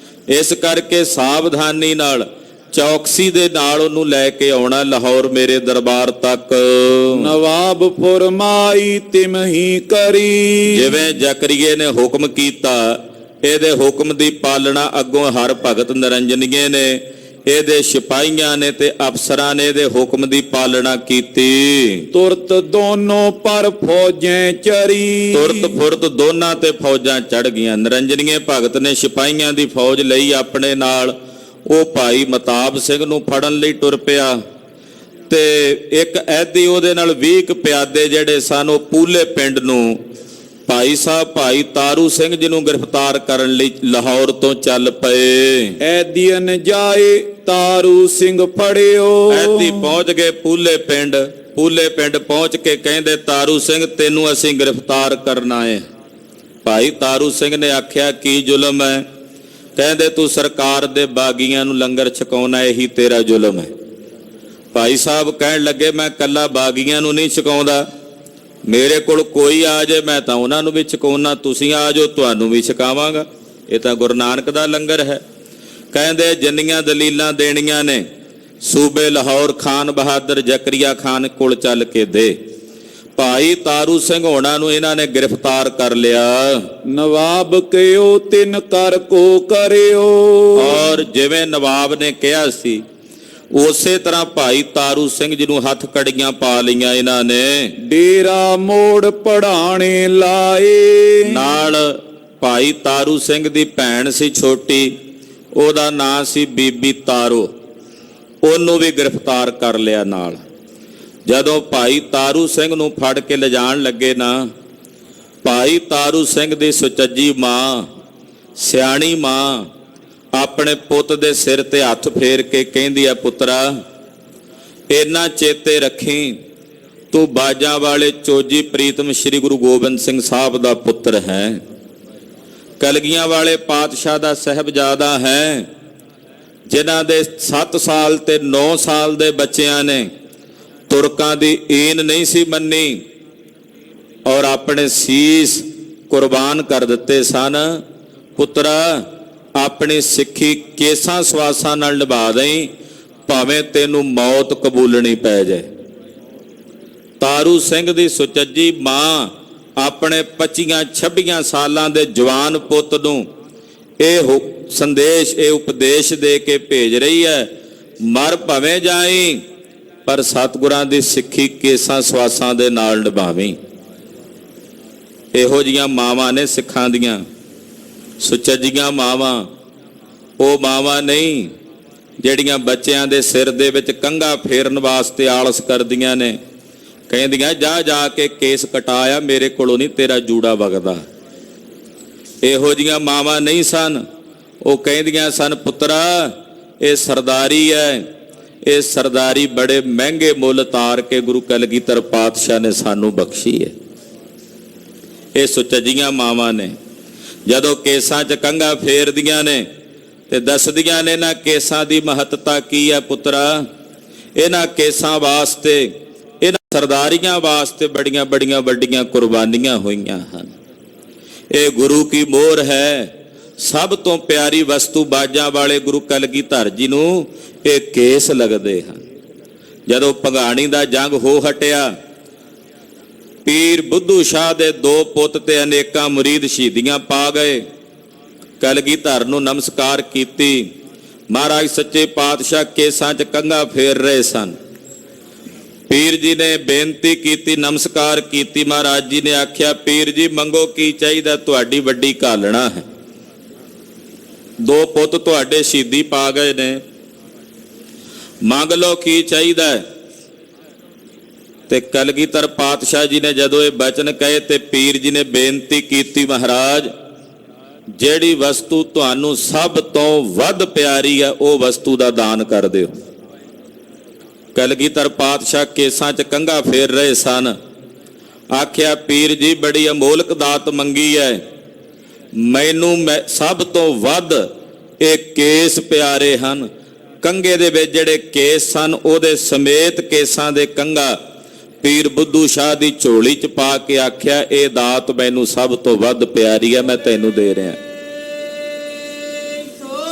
ਇਸ ਕਰਕੇ ਸਾਵਧਾਨੀ ਨਾਲ ਚੌਕਸੀ ਦੇ ਨਾਲ ਉਹਨੂੰ ਲੈ ਕੇ ਆਉਣਾ ਲਾਹੌਰ ਮੇਰੇ ਦਰਬਾਰ ਤੱਕ। ਨਵਾਬ ਫਰਮਾਈ ਤਿਮਹੀ ਕਰੀ। ਜਿਵੇਂ ਜ਼ਕਰੀਏ ਨੇ ਹੁਕਮ ਕੀਤਾ, ਇਹਦੇ ਹੁਕਮ ਦੀ ਪਾਲਣਾ ਅੱਗੋਂ ਹਰ ਭਗਤ ਨਿਰੰਜਨੀਏ ਨੇ, ਇਹਦੇ ਸਿਪਾਹੀਆਂ ਨੇ ਤੇ ਅਫਸਰਾਂ ਨੇ ਇਹਦੇ ਹੁਕਮ ਦੀ ਪਾਲਣਾ ਕੀਤੀ। ਤੁਰਤ ਦੋਨੋਂ ਪਰ ਫੌਜਾਂ ਚਰੀ। ਤੁਰਤ ਫੁਰਤ ਦੋਨਾਂ ਤੇ ਫੌਜਾਂ ਚੜ ਗਈਆਂ। ਨਿਰੰਜਨੀਏ ਭਗਤ ਨੇ ਸਿਪਾਹੀਆਂ ਦੀ ਫੌਜ ਲਈ ਆਪਣੇ ਨਾਲ, ਉਹ ਭਾਈ ਮਤਾਬ ਸਿੰਘ ਨੂੰ ਫੜਨ ਲਈ ਟੁਰ ਪਿਆ। ਤੇ ਇੱਕ ਐਦੀ ਉਹਦੇ ਨਾਲ 20 ਪਿਆਦੇ ਜਿਹੜੇ ਸਨ, ਉਹ ਪੂਲੇ ਪਿੰਡ ਨੂੰ ਭਾਈ ਸਾਹਿਬ ਭਾਈ ਤਾਰੂ ਸਿੰਘ ਜੀ ਨੂੰ ਗ੍ਰਿਫਤਾਰ ਕਰਨ ਲਈ ਲਾਹੌਰ ਤੋਂ ਚੱਲ ਪਏ। ਐਦੀਨ ਜਾਏ ਤਾਰੂ ਸਿੰਘ ਫੜਿਓ। ਐਦੀ ਪਹੁੰਚ ਗਏ ਪੂਲੇ ਪਿੰਡ ਪਹੁੰਚ ਕੇ ਕਹਿੰਦੇ ਤਾਰੂ ਸਿੰਘ ਤੈਨੂੰ ਅਸੀਂ ਗ੍ਰਿਫਤਾਰ ਕਰਨਾ ਹੈ। ਭਾਈ ਤਾਰੂ ਸਿੰਘ ਨੇ ਆਖਿਆ ਕੀ ਜ਼ੁਲਮ ਹੈ? ਕਹਿੰਦੇ ਤੂੰ ਸਰਕਾਰ ਦੇ ਬਾਗੀਆਂ ਨੂੰ ਲੰਗਰ ਛਕਾਉਣਾ, ਇਹੀ ਤੇਰਾ ਜ਼ੁਲਮ ਹੈ। ਭਾਈ ਸਾਹਿਬ ਕਹਿਣ ਲੱਗੇ ਮੈਂ ਕੱਲਾ ਬਾਗੀਆਂ ਨੂੰ ਨਹੀਂ ਛਕਾਉਂਦਾ, ਮੇਰੇ ਕੋਲ ਕੋਈ ਆ ਜਾਏ ਮੈਂ ਤਾਂ ਉਹਨਾਂ ਨੂੰ ਵੀ ਛਕਾਉਣਾ, ਤੁਸੀਂ ਆ ਜਾਓ ਤੁਹਾਨੂੰ ਵੀ ਛਕਾਵਾਂਗਾ, ਇਹ ਤਾਂ ਗੁਰੂ ਨਾਨਕ ਦਾ ਲੰਗਰ ਹੈ। ਕਹਿੰਦੇ ਜਿੰਨੀਆਂ ਦਲੀਲਾਂ ਦੇਣੀਆਂ ਨੇ ਸੂਬੇ ਲਾਹੌਰ ਖਾਨ ਬਹਾਦਰ ਜ਼ਕਰੀਆ ਖਾਨ ਕੋਲ ਚੱਲ ਕੇ ਦੇ। ਭਾਈ ਤਾਰੂ ਸਿੰਘ ਹੋਣਾ ਨੂੰ ਇਹਨਾਂ ਨੇ ਗ੍ਰਿਫਤਾਰ ਕਰ ਲਿਆ। ਨਵਾਬ ਕਿਓ ਤਿਨ ਕਰ ਕੋ ਕਰਿਓ। ਔਰ ਜਿਵੇਂ ਨਵਾਬ ਨੇ ਕਿਹਾ ਸੀ ਉਸੇ ਤਰ੍ਹਾਂ ਭਾਈ ਤਾਰੂ ਸਿੰਘ ਜੀ ਨੂੰ ਹੱਥ ਕੜੀਆਂ ਪਾ ਲਈਆਂ ਇਹਨਾਂ ਨੇ। ਡੇਰਾ ਮੋੜ ਪੜਾਣੇ ਲਾਏ। ਨਾਲ ਭਾਈ ਤਾਰੂ ਸਿੰਘ ਦੀ ਭੈਣ ਸੀ ਛੋਟੀ, ਉਹਦਾ ਨਾਂ ਸੀ ਬੀਬੀ ਤਾਰੋ, ਉਹਨੂੰ ਵੀ ਗ੍ਰਿਫਤਾਰ ਕਰ ਲਿਆ ਨਾਲ। ਜਦੋਂ ਭਾਈ ਤਾਰੂ ਸਿੰਘ ਨੂੰ ਫੜ ਕੇ ਲਿਜਾਣ ਲੱਗੇ ਨਾ, ਭਾਈ ਤਾਰੂ ਸਿੰਘ ਦੀ ਸੁਚੱਜੀ ਮਾਂ, ਸਿਆਣੀ ਮਾਂ ਆਪਣੇ ਪੁੱਤ ਦੇ ਸਿਰ ਤੇ ਹੱਥ ਫੇਰ ਕੇ ਕਹਿੰਦੀ ਆ ਪੁੱਤਰਾ ਇਹਨਾਂ ਚੇਤੇ ਰੱਖੀ ਤੂੰ ਬਾਜਾਂ ਵਾਲੇ ਚੋਜੀ ਪ੍ਰੀਤਮ ਸ੍ਰੀ ਗੁਰੂ ਗੋਬਿੰਦ ਸਿੰਘ ਸਾਹਿਬ ਦਾ ਪੁੱਤਰ ਹੈ, ਕਲਗੀਆਂ ਵਾਲੇ ਪਾਤਸ਼ਾਹ ਦਾ ਸਾਹਿਬਜ਼ਾਦਾ ਹੈ, ਜਿਨ੍ਹਾਂ ਦੇ 7 ਸਾਲ ਤੇ 9 ਸਾਲ ਦੇ ਬੱਚਿਆਂ ਨੇ ਤੁਰਕਾਂ ਦੀ ਈਨ ਨਹੀਂ ਸੀ ਮੰਨੀ ਔਰ ਆਪਣੇ ਸੀਸ ਕੁਰਬਾਨ ਕਰ ਦਿੱਤੇ ਸਨ। ਪੁੱਤਰਾ ਆਪਣੀ ਸਿੱਖੀ ਕੇਸਾਂ ਸਵਾਸਾਂ ਨਾਲ ਨਿਭਾ ਦੇਈਂ, ਭਾਵੇਂ ਤੈਨੂੰ ਮੌਤ ਕਬੂਲਣੀ ਪੈ ਜਾਏ। ਤਾਰੂ ਸਿੰਘ ਦੀ ਸੁਚੱਜੀ ਮਾਂ ਆਪਣੇ 25-26 ਸਾਲਾਂ ਦੇ ਜਵਾਨ ਪੁੱਤ ਨੂੰ ਇਹ ਸੰਦੇਸ਼, ਇਹ ਉਪਦੇਸ਼ ਦੇ ਕੇ ਭੇਜ ਰਹੀ ਹੈ, ਮਰ ਭਵੇਂ ਜਾਈ ਪਰ ਸਤਿਗੁਰਾਂ ਦੀ ਸਿੱਖੀ ਕੇਸਾਂ ਸਵਾਸਾਂ ਦੇ ਨਾਲ ਨਿਭਾਵੀਂ। ਇਹੋ ਜੀਆਂ ਮਾਵਾਂ ਨੇ ਸਿੱਖਾਂ ਦੀਆਂ ਸੁਚੱਜੀਆਂ ਮਾਵਾਂ। ਉਹ ਮਾਵਾਂ ਨਹੀਂ ਜਿਹੜੀਆਂ ਬੱਚਿਆਂ ਦੇ ਸਿਰ ਦੇ ਵਿੱਚ ਕੰਘਾ ਫੇਰਨ ਵਾਸਤੇ ਆਲਸ ਕਰਦੀਆਂ ਨੇ, ਕਹਿੰਦੀਆਂ ਜਾ ਜਾ ਕੇ ਕੇਸ ਕਟਾਇਆ, ਮੇਰੇ ਕੋਲੋਂ ਨਹੀਂ ਤੇਰਾ ਜੂੜਾ ਵਗਦਾ। ਇਹੋ ਜੀਆਂ ਮਾਵਾਂ ਨਹੀਂ ਸਨ। ਉਹ ਕਹਿੰਦੀਆਂ ਸਨ ਪੁੱਤਰਾ ਇਹ ਸਰਦਾਰੀ ਹੈ, ਇਹ ਸਰਦਾਰੀ ਬੜੇ ਮਹਿੰਗੇ ਮੁੱਲ ਤਾਰ ਕੇ ਗੁਰੂ ਕਲਗੀਧਰ ਪਾਤਸ਼ਾਹ ਨੇ ਸਾਨੂੰ ਬਖਸ਼ੀ ਹੈ। ਇਹ ਸੁਚੱਜੀਆਂ ਮਾਵਾਂ ਨੇ। ਜਦੋਂ ਕੇਸਾਂ 'ਚ ਕੰਘਾ ਫੇਰਦੀਆਂ ਨੇ ਤੇ ਦੱਸਦੀਆਂ ਨੇ ਇਹਨਾਂ ਕੇਸਾਂ ਦੀ ਮਹੱਤਤਾ ਕੀ ਹੈ ਪੁੱਤਰਾ। ਇਹਨਾਂ ਕੇਸਾਂ ਵਾਸਤੇ, ਇਹਨਾਂ ਸਰਦਾਰੀਆਂ ਵਾਸਤੇ ਬੜੀਆਂ ਬੜੀਆਂ ਵੱਡੀਆਂ ਕੁਰਬਾਨੀਆਂ ਹੋਈਆਂ ਹਨ। ਇਹ ਗੁਰੂ ਕੀ ਮੋਹਰ ਹੈ। ਸਭ ਤੋਂ ਪਿਆਰੀ ਵਸਤੂ ਬਾਜਾਂ ਵਾਲੇ ਗੁਰੂ ਕਲਗੀਧਰ ਜੀ ਨੂੰ ਇਹ ਕੇਸ ਲੱਗਦੇ ਹਨ। ਜਦੋਂ ਭੰਗਾਣੀ ਦਾ ਜੰਗ ਹੋ ਹਟਿਆ, ਪੀਰ ਬੁੱਧੂ ਸ਼ਾਹ ਦੇ 2 ਪੁੱਤ ਤੇ ਅਨੇਕਾਂ ਮੁਰੀਦ ਸ਼ਹੀਦੀਆਂ ਪਾ ਗਏ। ਕਲਗੀਧਰ ਨੂੰ ਨਮਸਕਾਰ ਕੀਤੀ। ਮਹਾਰਾਜ ਸੱਚੇ ਪਾਤਸ਼ਾਹ ਕੇਸਾਂ 'ਚ ਕੰਘਾ ਫੇਰ ਰਹੇ ਸਨ। ਪੀਰ ਜੀ ਨੇ ਬੇਨਤੀ ਕੀਤੀ, ਨਮਸਕਾਰ ਕੀਤੀ। ਮਹਾਰਾਜ ਜੀ ਨੇ ਆਖਿਆ ਪੀਰ ਜੀ ਮੰਗੋ ਕੀ ਚਾਹੀਦਾ, ਤੁਹਾਡੀ ਵੱਡੀ ਘਾਲਣਾ ਹੈ। 2 ਪੁੱਤ ਤੁਹਾਡੇ ਸ਼ਹੀਦੀ ਪਾ ਗਏ ਨੇ, ਮੰਗ ਲਓ ਕੀ ਚਾਹੀਦਾ ਹੈ। ਤੇ ਕਲਗੀਧਰ ਪਾਤਸ਼ਾਹ ਜੀ ਨੇ ਜਦੋਂ ਇਹ ਬਚਨ ਕਹੇ ਤੇ ਪੀਰ ਜੀ ਨੇ ਬੇਨਤੀ ਕੀਤੀ, ਮਹਾਰਾਜ ਜਿਹੜੀ ਵਸਤੂ ਤੁਹਾਨੂੰ ਸਭ ਤੋਂ ਵੱਧ ਪਿਆਰੀ ਹੈ ਉਹ ਵਸਤੂ ਦਾ ਦਾਨ ਕਰ ਦਿਓ। ਕਲਗੀਧਰ ਪਾਤਸ਼ਾਹ ਕੇਸਾਂ 'ਚ ਕੰਘਾ ਫੇਰ ਰਹੇ ਸਨ। ਆਖਿਆ ਪੀਰ ਜੀ ਬੜੀ ਅਮੋਲਕ ਦਾਤ ਮੰਗੀ ਹੈ, ਮੈਨੂੰ ਸਭ ਤੋਂ ਵੱਧ ਇਹ ਕੇਸ ਪਿਆਰੇ ਹਨ। ਕੰਘੇ ਦੇ ਵਿੱਚ ਜਿਹੜੇ ਕੇਸ ਸਨ ਉਹਦੇ ਸਮੇਤ ਕੇਸਾਂ ਦੇ ਕੰਘਾ ਪੀਰ ਬੁੱਧੂ ਸ਼ਾਹ ਦੀ ਝੋਲੀ 'ਚ ਪਾ ਕੇ ਆਖਿਆ ਇਹ ਦਾਤ ਮੈਨੂੰ ਸਭ ਤੋਂ ਵੱਧ ਪਿਆਰੀ ਹੈ, ਮੈਂ ਤੈਨੂੰ ਦੇ ਰਿਹਾ।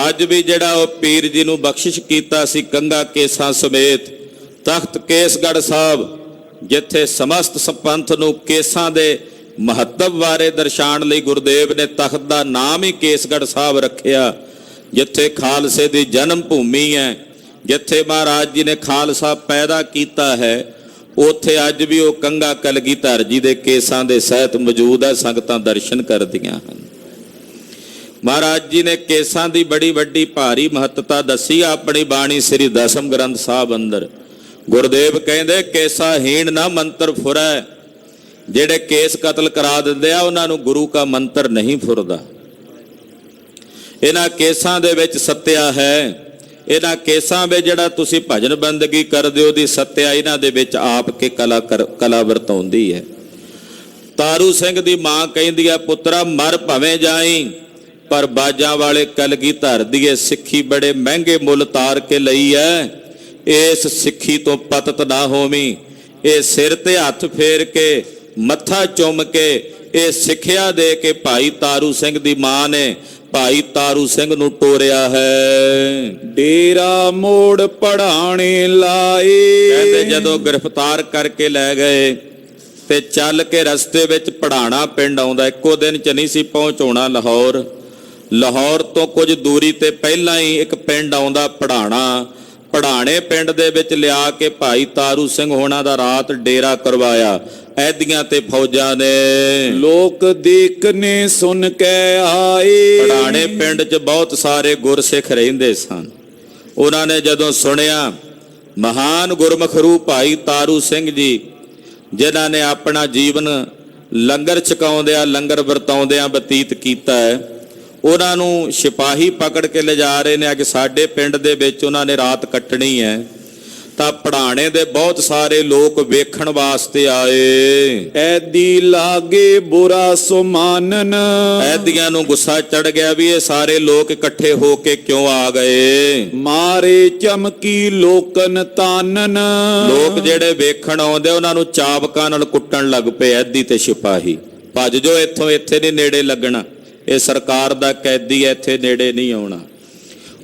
ਅੱਜ ਵੀ ਜਿਹੜਾ ਉਹ ਪੀਰ ਜੀ ਨੂੰ ਬਖਸ਼ਿਸ਼ ਕੀਤਾ ਸੀ ਕੰਘਾ ਕੇਸਾਂ ਸਮੇਤ, ਤਖਤ ਕੇਸਗੜ੍ਹ ਸਾਹਿਬ, ਜਿੱਥੇ ਸਮਸਤ ਸੰਪੰਥ ਨੂੰ ਕੇਸਾਂ ਦੇ ਮਹੱਤਵ ਬਾਰੇ ਦਰਸਾਉਣ ਲਈ ਗੁਰਦੇਵ ਨੇ ਤਖਤ ਦਾ ਨਾਮ ਹੀ ਕੇਸਗੜ੍ਹ ਸਾਹਿਬ ਰੱਖਿਆ, ਜਿੱਥੇ ਖਾਲਸੇ ਦੀ ਜਨਮ ਭੂਮੀ ਹੈ, ਜਿੱਥੇ ਮਹਾਰਾਜ ਜੀ ਨੇ ਖਾਲਸਾ ਪੈਦਾ ਕੀਤਾ ਹੈ, ਉੱਥੇ ਅੱਜ ਵੀ ਉਹ ਕੰਘਾ ਕਲਗੀਧਰ ਜੀ ਦੇ ਕੇਸਾਂ ਦੇ ਸਹਿਤ ਮੌਜੂਦ ਹੈ। ਸੰਗਤਾਂ ਦਰਸ਼ਨ ਕਰਦੀਆਂ ਹਨ। ਮਹਾਰਾਜ ਜੀ ਨੇ ਕੇਸਾਂ ਦੀ ਬੜੀ ਵੱਡੀ ਭਾਰੀ ਮਹੱਤਤਾ ਦੱਸੀ ਆਪਣੀ ਬਾਣੀ ਸ੍ਰੀ ਦਸਮ ਗ੍ਰੰਥ ਸਾਹਿਬ ਅੰਦਰ। ਗੁਰਦੇਵ ਕਹਿੰਦੇ ਕੇਸਾਹੀਣ ਨਾ ਮੰਤਰ ਫੁਰੈ। ਜਿਹੜੇ ਕੇਸ ਕਤਲ ਕਰਾ ਦਿੰਦੇ ਆ ਉਹਨਾਂ ਨੂੰ ਗੁਰੂ ਕਾ ਮੰਤਰ ਨਹੀਂ ਫੁਰਦਾ। ਇਹਨਾਂ ਕੇਸਾਂ ਦੇ ਵਿੱਚ ਸੱਤਿਆ ਹੈ। ਇਹਨਾਂ ਕੇਸਾਂ ਵਿੱਚ ਜਿਹੜਾ ਤੁਸੀਂ ਭਜਨ ਬੰਦਗੀ ਕਰਦੇ ਹੋ ਦੀ ਸੱਤਿਆ ਇਹਨਾਂ ਦੇ ਵਿੱਚ ਆਪ ਕੇ ਕਲਾ ਵਰਤਾਉਂਦੀ ਹੈ। ਤਾਰੂ ਸਿੰਘ ਦੀ ਮਾਂ ਕਹਿੰਦੀ ਆ, ਪੁੱਤਰਾ ਮਰ ਭਵੇਂ ਜਾਈ, ਪਰ ਬਾਜਾਂ ਵਾਲੇ ਕਲਗੀਧਰ ਦੀਏ ਸਿੱਖੀ ਬੜੇ ਮਹਿੰਗੇ ਮੁੱਲ ਤਾਰ ਕੇ ਲਈ ਐ। ਇਸ ਸਿੱਖੀ ਤੋਂ ਪਤਤ ਨਾ ਹੋਵੀਂ। ਇਹ ਸਿਰ ਤੇ ਹੱਥ ਫੇਰ ਕੇ ਮੱਥਾ ਚੁੰਮ ਕੇ ਇਹ ਸਿੱਖਿਆ ਦੇ ਕੇ ਭਾਈ ਤਾਰੂ ਸਿੰਘ ਦੀ ਮਾਂ ਨੇ ਭਾਈ ਤਾਰੂ ਸਿੰਘ ਨੂੰ ਟੋਰਿਆ ਹੈ। ਡੇਰਾ ਮੋੜ ਪੜਾਣੇ ਲਾਏ। ਕਹਿੰਦੇ ਜਦੋਂ ਗ੍ਰਿਫਤਾਰ ਕਰਕੇ ਲੈ ਗਏ ਤੇ ਚੱਲ ਕੇ ਰਸਤੇ ਵਿੱਚ ਪੜਾਣਾ ਪਿੰਡ ਆਉਂਦਾ। ਇੱਕੋ ਦਿਨ ਚ ਨਹੀਂ ਸੀ ਪਹੁੰਚਾਉਣਾ ਲਾਹੌਰ। ਲਾਹੌਰ ਤੋਂ ਕੁਝ ਦੂਰੀ ਤੇ ਪਹਿਲਾਂ ਹੀ ਇੱਕ ਪਿੰਡ ਆਉਂਦਾ ਪੜਾਣਾ। ਪੜਾਣੇ ਪਿੰਡ ਦੇ ਵਿੱਚ ਲਿਆ ਕੇ ਭਾਈ ਤਾਰੂ ਸਿੰਘ ਹੋਣਾ ਦਾ ਰਾਤ ਡੇਰਾ ਕਰਵਾਇਆ। ਐਦੀਆਂ ਤੇ ਫੌਜਾਂ ਨੇ ਲੋਕ ਦੇਖਨੇ ਸੁਣ ਕੇ ਆਏ। ਪੜਾਣੇ ਪਿੰਡ 'ਚ ਬਹੁਤ ਸਾਰੇ ਗੁਰਸਿੱਖ ਰਹਿੰਦੇ ਸਨ। ਉਹਨਾਂ ਨੇ ਜਦੋਂ ਸੁਣਿਆ ਮਹਾਨ ਗੁਰਮੁਖ ਰੂਪ ਭਾਈ ਤਾਰੂ ਸਿੰਘ ਜੀ, ਜਿਨ੍ਹਾਂ ਨੇ ਆਪਣਾ ਜੀਵਨ ਲੰਗਰ ਛਕਾਉਂਦਿਆਂ ਲੰਗਰ ਵਰਤਾਉਂਦਿਆਂ ਬਤੀਤ ਕੀਤਾ ਹੈ, ਉਹਨਾਂ ਨੂੰ ਸਿਪਾਹੀ ਪਕੜ ਕੇ ਲਿਜਾ ਰਹੇ ਨੇ ਕਿ ਸਾਡੇ ਪਿੰਡ ਦੇ ਵਿੱਚ ਉਹਨਾਂ ਨੇ ਰਾਤ ਕੱਟਣੀ ਹੈ। ਤਾਂ ਪੜਾਣੇ ਦੇ ਬਹੁਤ ਸਾਰੇ ਲੋਕ ਵੇਖਣ ਵਾਸਤੇ ਆਏ। ਐਦੀ ਲਾਗੇ ਬੁਰਾ ਸੋ ਮਾਨਨ। ਐਦੀਆਂ ਨੂੰ ਗੁੱਸਾ ਚੜ ਗਿਆ ਵੀ ਇਹ ਸਾਰੇ ਲੋਕ ਇਕੱਠੇ ਹੋ ਕੇ ਕਿਉਂ ਆ ਗਏ। ਮਾਰੇ ਚਮਕੀ ਲੋਕਨ ਤਾਨਨ। ਲੋਕ ਜਿਹੜੇ ਵੇਖਣ ਆਉਂਦੇ ਉਹਨਾਂ ਨੂੰ ਚਾਬਕਾਂ ਨਾਲ ਕੁੱਟਣ ਲੱਗ ਪਏ। ਐਦੀ ਤੇ ਸਿਪਾਹੀ ਭੱਜ ਜੋ ਇੱਥੋਂ, ਇੱਥੇ ਨਹੀਂ ਨੇੜੇ ਲੱਗਣਾ, ਇਹ ਸਰਕਾਰ ਦਾ ਕੈਦੀ ਹੈ, ਇੱਥੇ ਨੇੜੇ ਨਹੀਂ ਆਉਣਾ।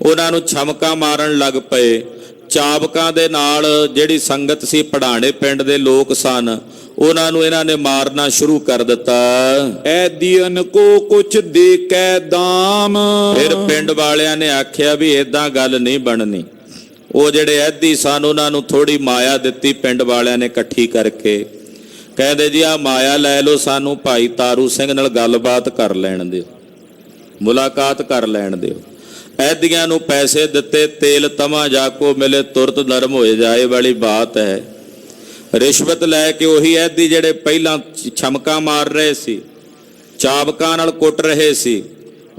ਉਹਨਾਂ ਨੂੰ ਛਮਕਾਂ ਮਾਰਨ ਲੱਗ ਪਏ। ਚਾਬਕਾਂ ਦੇ ਨਾਲ ਜਿਹੜੀ ਸੰਗਤ ਸੀ ਪੜਾਣੇ ਪਿੰਡ ਦੇ ਲੋਕ ਸਨ, ਉਹਨਾਂ ਨੂੰ ਇਹਨਾਂ ਨੇ ਮਾਰਨਾ ਸ਼ੁਰੂ ਕਰ ਦਿੱਤਾ। ਐਦੀਨ ਕੋ ਕੁਛ ਦੇ ਕੇ ਦਾਮ। ਫਿਰ ਪਿੰਡ ਵਾਲਿਆਂ ਨੇ ਆਖਿਆ ਵੀ ਏਦਾਂ ਗੱਲ ਨਹੀਂ ਬਣਨੀ। ਉਹ ਜਿਹੜੇ ਐਦੀ ਸਨ ਉਹਨਾਂ ਨੂੰ ਥੋੜੀ ਮਾਇਆ ਦਿੱਤੀ ਪਿੰਡ ਵਾਲਿਆਂ ਨੇ ਇਕੱਠੀ ਕਰਕੇ। ਕਹਿੰਦੇ ਜੀ ਆ ਮਾਇਆ ਲੈ ਲਓ, ਸਾਨੂੰ ਭਾਈ ਤਾਰੂ ਸਿੰਘ ਨਾਲ ਗੱਲਬਾਤ ਕਰ ਲੈਣ ਦਿਓ, ਮੁਲਾਕਾਤ ਕਰ ਲੈਣ ਦਿਓ। ਐਦੀਆਂ ਨੂੰ ਪੈਸੇ ਦਿੱਤੇ। ਤੇਲ ਤਮਾ ਜਾਕੋ ਮਿਲੇ ਤੁਰਤ ਨਰਮ ਹੋਏ ਜਾਏ ਵਾਲੀ ਬਾਤ ਹੈ। ਰਿਸ਼ਵਤ ਲੈ ਕੇ ਉਹੀ ਐਦੀ ਜਿਹੜੇ ਪਹਿਲਾਂ ਛਮਕਾ ਮਾਰ ਰਹੇ ਸੀ, ਚਾਬਕਾਂ ਨਾਲ ਕੁੱਟ ਰਹੇ ਸੀ,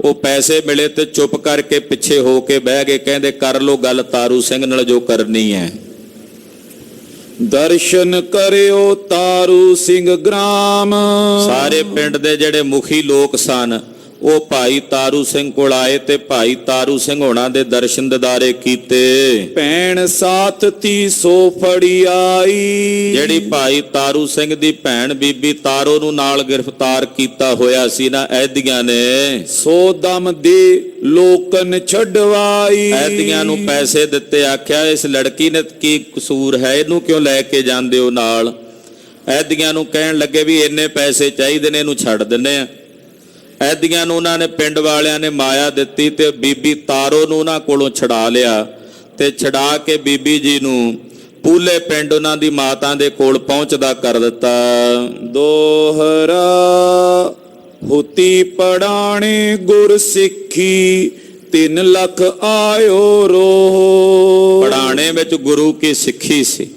ਉਹ ਪੈਸੇ ਮਿਲੇ ਤੇ ਚੁੱਪ ਕਰਕੇ ਪਿੱਛੇ ਹੋ ਕੇ ਬਹਿ ਗਏ। ਕਹਿੰਦੇ ਕਰ ਲੋ ਗੱਲ ਤਾਰੂ ਸਿੰਘ ਨਾਲ ਜੋ ਕਰਨੀ ਹੈ। ਦਰਸ਼ਨ ਕਰਿਓ ਤਾਰੂ ਸਿੰਘ ਗ੍ਰਾਮ। ਸਾਰੇ ਪਿੰਡ ਦੇ ਜਿਹੜੇ ਮੁਖੀ ਲੋਕ ਸਨ ਉਹ ਭਾਈ ਤਾਰੂ ਸਿੰਘ ਕੋਲ ਆਏ ਤੇ ਭਾਈ ਤਾਰੂ ਸਿੰਘ ਹੋਣਾ ਦੇ ਦਰਸ਼ਨ ਦਿਦਾਰੇ ਕੀਤੇ। ਭੈਣ ਸਾਥ ਤੀ ਸੋ ਫੜੀ ਆਈ। ਜਿਹੜੀ ਭਾਈ ਤਾਰੂ ਸਿੰਘ ਦੀ ਭੈਣ ਬੀਬੀ ਤਾਰੋ ਨੂੰ ਨਾਲ ਗ੍ਰਿਫਤਾਰ ਕੀਤਾ ਹੋਇਆ ਸੀ ਨਾ ਐਦੀਆਂ ਨੇ, ਸੋ ਦਮ ਦੇ ਲੋਕਨ ਛਡਵਾਈ। ਐਦੀਆਂ ਨੂੰ ਪੈਸੇ ਦਿੱਤੇ। ਆਖਿਆ ਇਸ ਲੜਕੀ ਨੇ ਕੀ ਕਸੂਰ ਹੈ, ਇਹਨੂੰ ਕਿਉਂ ਲੈ ਕੇ ਜਾਂਦੇ ਹੋ ਨਾਲ। ਐਦੀਆਂ ਨੂੰ ਕਹਿਣ ਲੱਗੇ ਵੀ ਇੰਨੇ ਪੈਸੇ ਚਾਹੀਦੇ ਨੇ, ਇਹਨੂੰ ਛੱਡ ਦਿੰਨੇ ਆ। ਐਦੀਆਂ ਨੂੰ ਉਹਨਾਂ ਨੇ ਪਿੰਡ ਵਾਲਿਆਂ ਨੇ ਮਾਇਆ ਦਿੱਤੀ ਤੇ ਬੀਬੀ ਤਾਰੋ ਨੂੰ ਉਹਨਾਂ ਕੋਲੋਂ ਛਡਾ ਲਿਆ ਤੇ ਛਡਾ ਕੇ ਬੀਬੀ ਜੀ ਨੂੰ ਪੂਲੇ ਪਿੰਡ ਉਹਨਾਂ ਦੀ ਮਾਤਾ ਦੇ ਕੋਲ ਪਹੁੰਚਦਾ ਕਰ ਦਿੱਤਾ। ਦੋਹਰਾ ਹੁਤੀ ਪੜਾਣੇ ਗੁਰ ਸਿੱਖੀ 3 ਲੱਖ ਆਇਓ ਰੋਹ। ਪੜਾਣੇ ਵਿੱਚ ਗੁਰੂ ਕੀ ਸਿੱਖੀ ਸੀ।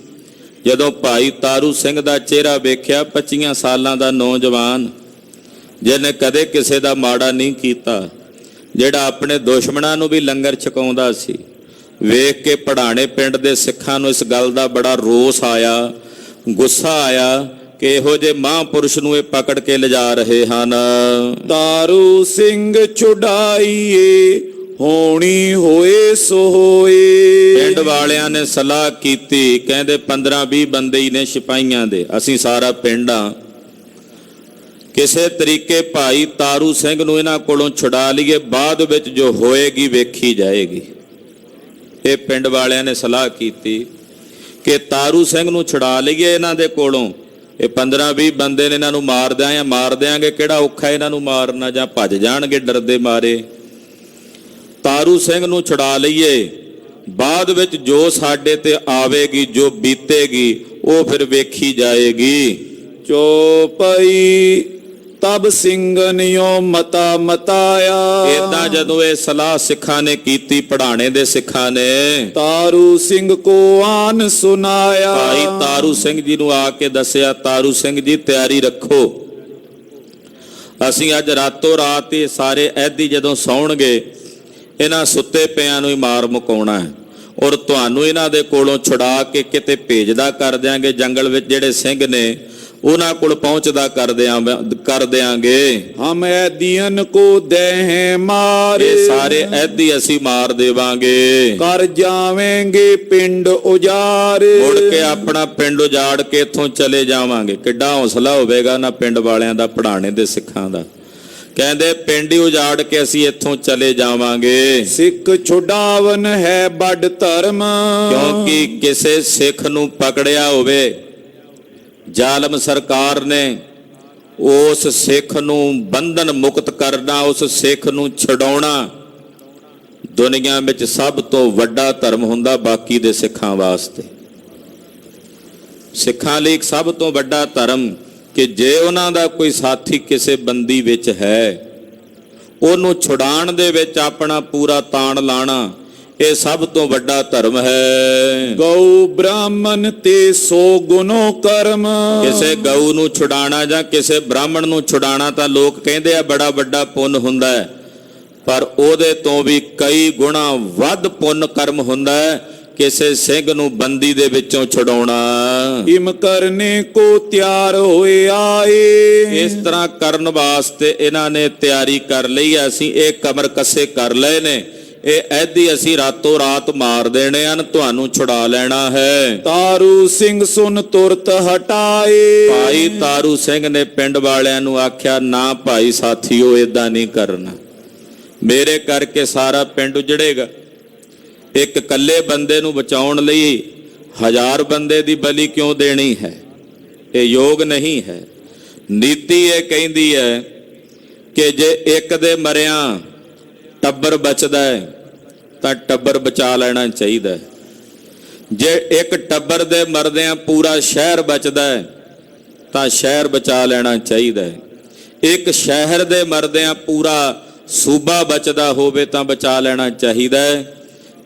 ਜਦੋਂ ਭਾਈ ਤਾਰੂ ਸਿੰਘ ਦਾ ਚਿਹਰਾ ਵੇਖਿਆ, 25 ਸਾਲਾਂ ਦਾ ਨੌਜਵਾਨ ਜਿਹਨੇ ਕਦੇ ਕਿਸੇ ਦਾ ਮਾੜਾ ਨਹੀਂ ਕੀਤਾ, ਜਿਹੜਾ ਆਪਣੇ ਦੁਸ਼ਮਣਾਂ ਨੂੰ ਵੀ ਲੰਗਰ ਛਕਾਉਂਦਾ ਸੀ, ਵੇਖ ਕੇ ਪੜਾਣੇ ਪਿੰਡ ਦੇ ਸਿੱਖਾਂ ਨੂੰ ਇਸ ਗੱਲ ਦਾ ਬੜਾ ਰੋਸ ਆਇਆ, ਗੁੱਸਾ ਆਇਆ ਕਿ ਇਹੋ ਜਿਹੇ ਮਹਾਂਪੁਰਸ਼ ਨੂੰ ਇਹ ਪਕੜ ਕੇ ਲਿਜਾ ਰਹੇ ਹਨ। ਤਾਰੂ ਸਿੰਘ ਛੁਡਾਈਏ ਹੋਣੀ ਹੋਏ ਸੋ ਹੋਏ। ਪਿੰਡ ਵਾਲਿਆਂ ਨੇ ਸਲਾਹ ਕੀਤੀ। ਕਹਿੰਦੇ 15-20 ਬੰਦੇ ਹੀ ਨੇ ਸਿਪਾਹੀਆਂ ਦੇ, ਅਸੀਂ ਸਾਰਾ ਪਿੰਡ ਆ, ਕਿਸੇ ਤਰੀਕੇ ਭਾਈ ਤਾਰੂ ਸਿੰਘ ਨੂੰ ਇਹਨਾਂ ਕੋਲੋਂ ਛੁਡਾ ਲਈਏ, ਬਾਅਦ ਵਿੱਚ ਜੋ ਹੋਏਗੀ ਵੇਖੀ ਜਾਏਗੀ। ਇਹ ਪਿੰਡ ਵਾਲਿਆਂ ਨੇ ਸਲਾਹ ਕੀਤੀ ਕਿ ਤਾਰੂ ਸਿੰਘ ਨੂੰ ਛੁਡਾ ਲਈਏ ਇਹਨਾਂ ਦੇ ਕੋਲੋਂ। ਇਹ 15-20 ਬੰਦੇ ਨੇ, ਇਹਨਾਂ ਨੂੰ ਮਾਰ ਦਿਆਂਗੇ, ਕਿਹੜਾ ਔਖਾ ਇਹਨਾਂ ਨੂੰ ਮਾਰਨਾ, ਜਾਂ ਭੱਜ ਜਾਣਗੇ ਡਰਦੇ ਮਾਰੇ। ਤਾਰੂ ਸਿੰਘ ਨੂੰ ਛੁਡਾ ਲਈਏ, ਬਾਅਦ ਵਿੱਚ ਜੋ ਸਾਡੇ ਤੇ ਆਵੇਗੀ, ਜੋ ਬੀਤੇਗੀ, ਉਹ ਫਿਰ ਵੇਖੀ ਜਾਏਗੀ। ਚੋਪਈ ਤਬ ਸਿੰਘਨਿਓ ਮਤਾ ਮਤਾਇਆ। ਏਦਾਂ ਜਦੋਂ ਇਹ ਸਲਾਹ ਸਿੱਖਾਂ ਨੇ ਕੀਤੀ, ਪੜਾਣੇ ਦੇ ਸਿੱਖਾਂ ਨੇ, ਤਾਰੂ ਸਿੰਘ ਕੋ ਆਨ ਸੁਨਾਇਆ। ਭਾਈ ਤਾਰੂ ਸਿੰਘ ਜੀ ਨੂੰ ਆ ਕੇ ਦੱਸਿਆ, ਤਾਰੂ ਸਿੰਘ ਜੀ ਤਿਆਰੀ ਰੱਖੋ, ਅਸੀਂ ਅੱਜ ਰਾਤੋਂ ਰਾਤ ਇਹ ਸਾਰੇ ਐਦੀ ਜਦੋਂ ਸੌਣਗੇ ਇਹਨਾਂ ਸੁੱਤੇ ਪਿਆਂ ਨੂੰ ਹੀ ਮਾਰ ਮੁਕਾਉਣਾ ਹੈ, ਔਰ ਤੁਹਾਨੂੰ ਇਹਨਾਂ ਦੇ ਕੋਲੋਂ ਛੁਡਾ ਕੇ ਕਿਤੇ ਭੇਜਦਾ ਕਰ ਦਿਆਂਗੇ, ਜੰਗਲ ਵਿੱਚ ਜਿਹੜੇ ਸਿੰਘ ਨੇ ਉਹਨਾਂ ਕੋਲ ਪਹੁੰਚਦਾ ਕਰ ਦਿਆਂਗੇ। ਹਮ ਐਦੀਨ ਕੋ ਦੇਹ ਮਾਰ, ਇਹ ਸਾਰੇ ਐਦੀ ਅਸੀਂ ਮਾਰ ਦੇਵਾਂਗੇ। ਕਰ ਜਾਵੇਂਗੇ ਪਿੰਡ ਉਜਾਰ, ਮੁੜ ਕੇ ਆਪਣਾ ਪਿੰਡ ਉਜਾੜ ਕੇ ਇੱਥੋਂ ਚਲੇ ਜਾਵਾਂਗੇ। ਕਿੱਡਾ ਹੌਸਲਾ ਹੋਵੇਗਾ ਨਾ ਪਿੰਡ ਵਾਲਿਆਂ ਦਾ, ਪੜਾਣੇ ਦੇ ਸਿੱਖਾਂ ਦਾ। ਕਹਿੰਦੇ ਪਿੰਡ ਹੀ ਉਜਾੜ ਕੇ ਅਸੀਂ ਇੱਥੋਂ ਚਲੇ ਜਾਵਾਂਗੇ। ਸਿੱਖ ਛੁਡਾਵਨ ਹੈ ਵੱਡ ਧਰਮ, ਕਿਉਂਕਿ ਕਿਸੇ ਸਿੱਖ ਨੂੰ ਪਕੜਿਆ ਹੋਵੇ, ਜ਼ਾਲਮ ਸਰਕਾਰ ਨੇ, ਉਸ ਸਿੱਖ ਨੂੰ ਬੰਧਨ ਮੁਕਤ ਕਰਨਾ, ਉਸ ਸਿੱਖ ਨੂੰ ਛਡਾਉਣਾ ਦੁਨੀਆ ਵਿੱਚ ਸਭ ਤੋਂ ਵੱਡਾ ਧਰਮ ਹੁੰਦਾ। ਬਾਕੀ ਦੇ ਸਿੱਖਾਂ ਵਾਸਤੇ, ਸਿੱਖਾਂ ਲਈ ਸਭ ਤੋਂ ਵੱਡਾ ਧਰਮ ਕਿ ਜੇ ਉਹਨਾਂ ਦਾ ਕੋਈ ਸਾਥੀ ਕਿਸੇ ਬੰਦੀ ਵਿੱਚ ਹੈ, ਉਹਨੂੰ ਛੁਡਾਉਣ ਦੇ ਵਿੱਚ ਆਪਣਾ ਪੂਰਾ ਤਾਣ ਲਾਣਾ, ਇਹ ਸਭ ਤੋਂ ਵੱਡਾ ਧਰਮ ਹੈ। ਗਊ ਬ੍ਰਾਹਮਣ ਤੇ ਸੋ ਗੁਨੋ ਕਰਮ, ਕਿਸੇ ਗਊ ਨੂੰ ਛੁਡਾਣਾ ਜਾਂ ਕਿਸੇ ਬ੍ਰਾਹਮਣ ਨੂੰ ਛੁਡਾਣਾ ਤਾਂ ਲੋਕ ਕਹਿੰਦੇ ਆ ਬੜਾ ਵੱਡਾ ਪੁੰਨ ਹੁੰਦਾ ਹੈ, ਪਰ ਉਹਦੇ ਤੋਂ ਵੀ ਕਈ ਗੁਣਾ ਵੱਧ ਪੁੰਨ ਕਰਮ ਹੁੰਦਾ ਹੈ ਕਿਸੇ ਸਿੰਘ ਨੂੰ ਬੰਦੀ ਦੇ ਵਿੱਚੋਂ ਛੁਡਾਉਣਾ। ਇਮ ਕਰਨੇ ਕੋ ਤਿਆਰ ਹੋਏ ਆਏ, ਇਸ ਤਰ੍ਹਾਂ ਕਰਨ ਵਾਸਤੇ ਇਹਨਾਂ ਨੇ ਤਿਆਰੀ ਕਰ ਲਈ। ਅਸੀਂ ਇਹ ਕਮਰ ਕੱਸੇ ਕਰ ਲਏ ਨੇ, ਇਹ ਐਦੀ ਅਸੀਂ ਰਾਤੋਂ ਰਾਤ ਮਾਰ ਦੇਣੇ ਹਨ, ਤੁਹਾਨੂੰ ਛੁਡਾ ਲੈਣਾ ਹੈ। ਤਾਰੂ ਸਿੰਘ ਸੁਨ ਤੁਰਤ ਹਟਾਏ, ਭਾਈ ਤਾਰੂ ਸਿੰਘ ਨੇ ਪਿੰਡ ਵਾਲਿਆਂ ਨੂੰ ਆਖਿਆ, ਨਾ ਭਾਈ ਸਾਥੀਓ ਏਦਾਂ ਨਹੀਂ ਕਰਨਾ, ਮੇਰੇ ਕਰਕੇ ਸਾਰਾ ਪਿੰਡ ਉਜੜੇਗਾ। ਇੱਕ ਇਕੱਲੇ ਬੰਦੇ ਨੂੰ ਬਚਾਉਣ ਲਈ 1000 ਬੰਦੇ ਦੀ ਬਲੀ ਕਿਉਂ ਦੇਣੀ ਹੈ? ਇਹ ਯੋਗ ਨਹੀਂ ਹੈ। ਨੀਤੀ ਇਹ ਕਹਿੰਦੀ ਹੈ ਕਿ ਜੇ ਇੱਕ ਦੇ ਮਰਿਆਂ ਟੱਬਰ ਬਚਦਾ ਹੈ ਤਾਂ ਟੱਬਰ ਬਚਾ ਲੈਣਾ ਚਾਹੀਦਾ ਹੈ। ਜੇ ਇੱਕ ਟੱਬਰ ਦੇ ਮਰਦਿਆਂ ਪੂਰਾ ਸ਼ਹਿਰ ਬਚਦਾ ਹੈ ਤਾਂ ਸ਼ਹਿਰ ਬਚਾ ਲੈਣਾ ਚਾਹੀਦਾ ਹੈ। ਇੱਕ ਸ਼ਹਿਰ ਦੇ ਮਰਦਿਆਂ ਪੂਰਾ ਸੂਬਾ ਬਚਦਾ ਹੋਵੇ ਤਾਂ ਬਚਾ ਲੈਣਾ ਚਾਹੀਦਾ ਹੈ।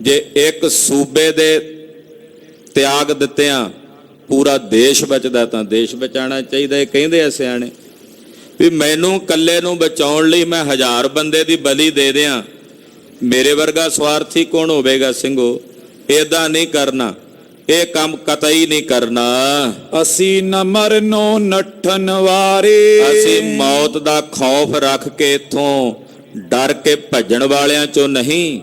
ਜੇ ਇੱਕ ਸੂਬੇ ਦੇ ਤਿਆਗ ਦਿੱਤਿਆਂ ਪੂਰਾ ਦੇਸ਼ ਬਚਦਾ ਤਾਂ ਦੇਸ਼ ਬਚਾਉਣਾ ਚਾਹੀਦਾ। ਇਹ ਕਹਿੰਦੇ ਆ ਸਿਆਣੇ ਵੀ ਮੈਨੂੰ ਇਕੱਲੇ ਨੂੰ ਬਚਾਉਣ ਲਈ ਮੈਂ 1000 ਬੰਦੇ ਦੀ ਬਲੀ ਦੇ ਦਿਆਂ, ਮੇਰੇ ਵਰਗਾ ਸਵਾਰਥੀ ਕੌਣ ਹੋਵੇਗਾ ਸਿੰਘੋ? ਏਦਾਂ ਨਹੀਂ ਕਰਨਾ, ਇਹ ਕੰਮ ਕਤਈ ਨਹੀਂ ਕਰਨਾ। ਅਸੀਂ ਨ ਮਰਨੋ ਨੱਠਣ ਵਾਰੇ, ਅਸੀਂ ਮੌਤ ਦਾ ਖੌਫ ਰੱਖ ਕੇ ਇੱਥੋਂ ਡਰ ਕੇ ਭੱਜਣ ਵਾਲਿਆਂ ਚੋਂ ਨਹੀਂ।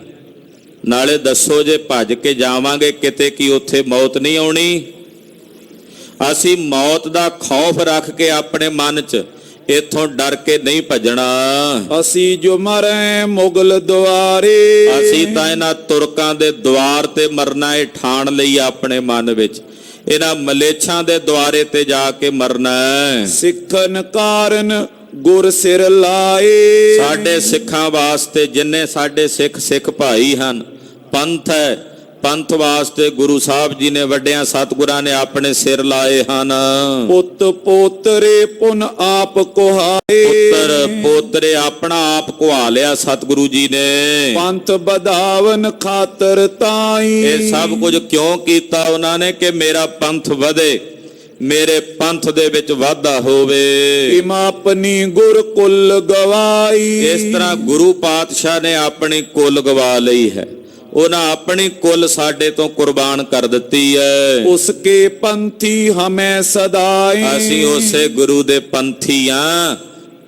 ਨਾਲੇ ਦੱਸੋ ਜੇ ਭੱਜ ਕੇ ਜਾਵਾਂਗੇ ਕਿਤੇ ਕੀ ਉੱਥੇ ਮੌਤ ਨਹੀਂ ਆਉਣੀ? ਅਸੀਂ ਮੌਤ ਦਾ ਖੌਫ ਰੱਖ ਕੇ ਆਪਣੇ ਮਨ 'ਚ ਇੱਥੋਂ ਡਰ ਕੇ ਨਹੀਂ ਭੱਜਣਾ। ਅਸੀਂ ਜੋ ਮਰੇ ਮੁਗਲ ਦੁਆਰੇ, ਅਸੀਂ ਤਾਂ ਇਹਨਾਂ ਤੁਰਕਾਂ ਦੇ ਦੁਆਰ ਤੇ ਮਰਨਾ ਇਹ ਠਾਣ ਲਈ ਆਪਣੇ ਮਨ ਵਿੱਚ, ਇਹਨਾਂ ਮਲੇਛਾਂ ਦੇ ਦੁਆਰੇ ਤੇ ਜਾ ਕੇ ਮਰਨਾ। ਸਿੱਖਨ ਕਾਰਨ ਗੁਰ ਸਿਰ ਲਾਏ, ਸਾਡੇ ਸਿੱਖਾਂ ਵਾਸਤੇ ਜਿੰਨੇ ਸਾਡੇ ਸਿੱਖ ਭਾਈ ਹਨ, ਪੰਥ ਹੈ, ਪੰਥ ਵਾਸਤੇ ਗੁਰੂ ਸਾਹਿਬ ਜੀ ਨੇ ਵੱਡਿਆਂ ਸਤਿਗੁਰਾਂ ਨੇ ਆਪਣੇ ਸਿਰ ਲਾਏ ਹਨ। ਪੁੱਤ ਪੋਤਰੇ ਪੁਨ ਆਪ ਕੁਹਾਏ, ਪੁੱਤਰ ਪੋਤਰੇ ਆਪਣਾ ਆਪ ਕੁਹਾ ਲਿਆ ਸਤਿਗੁਰੂ ਜੀ ਨੇ। ਪੰਥ ਵਧਾਵਨ ਖਾਤਰ ਤਾਈ, ਇਹ ਸਭ ਕੁਝ ਕਿਉਂ ਕੀਤਾ ਉਹਨਾਂ ਨੇ? ਕਿ ਮੇਰਾ ਪੰਥ ਵਧੇ, ਮੇਰੇ ਪੰਥ ਦੇ ਵਿੱਚ ਵਾਧਾ ਹੋਵੇ। ਇਮ ਆਪਣੀ ਗੁਰ ਕੁਲ ਗਵਾਈ, ਇਸ ਤਰ੍ਹਾਂ ਗੁਰੂ ਪਾਤਸ਼ਾਹ ਨੇ ਆਪਣੀ ਕੁਲ ਗਵਾ ਲਈ ਹੈ, ਉਹਨਾਂ ਆਪਣੀ ਕੁਲ ਸਾਡੇ ਤੋਂ ਕੁਰਬਾਨ ਕਰ ਦਿੱਤੀ ਹੈ। ਉਸਕੇ ਪੰਥੀ ਹਮੇ ਸਦਾਈ, ਅਸੀਂ ਉਸੇ ਗੁਰੂ ਦੇ ਪੰਥੀ ਹਾਂ,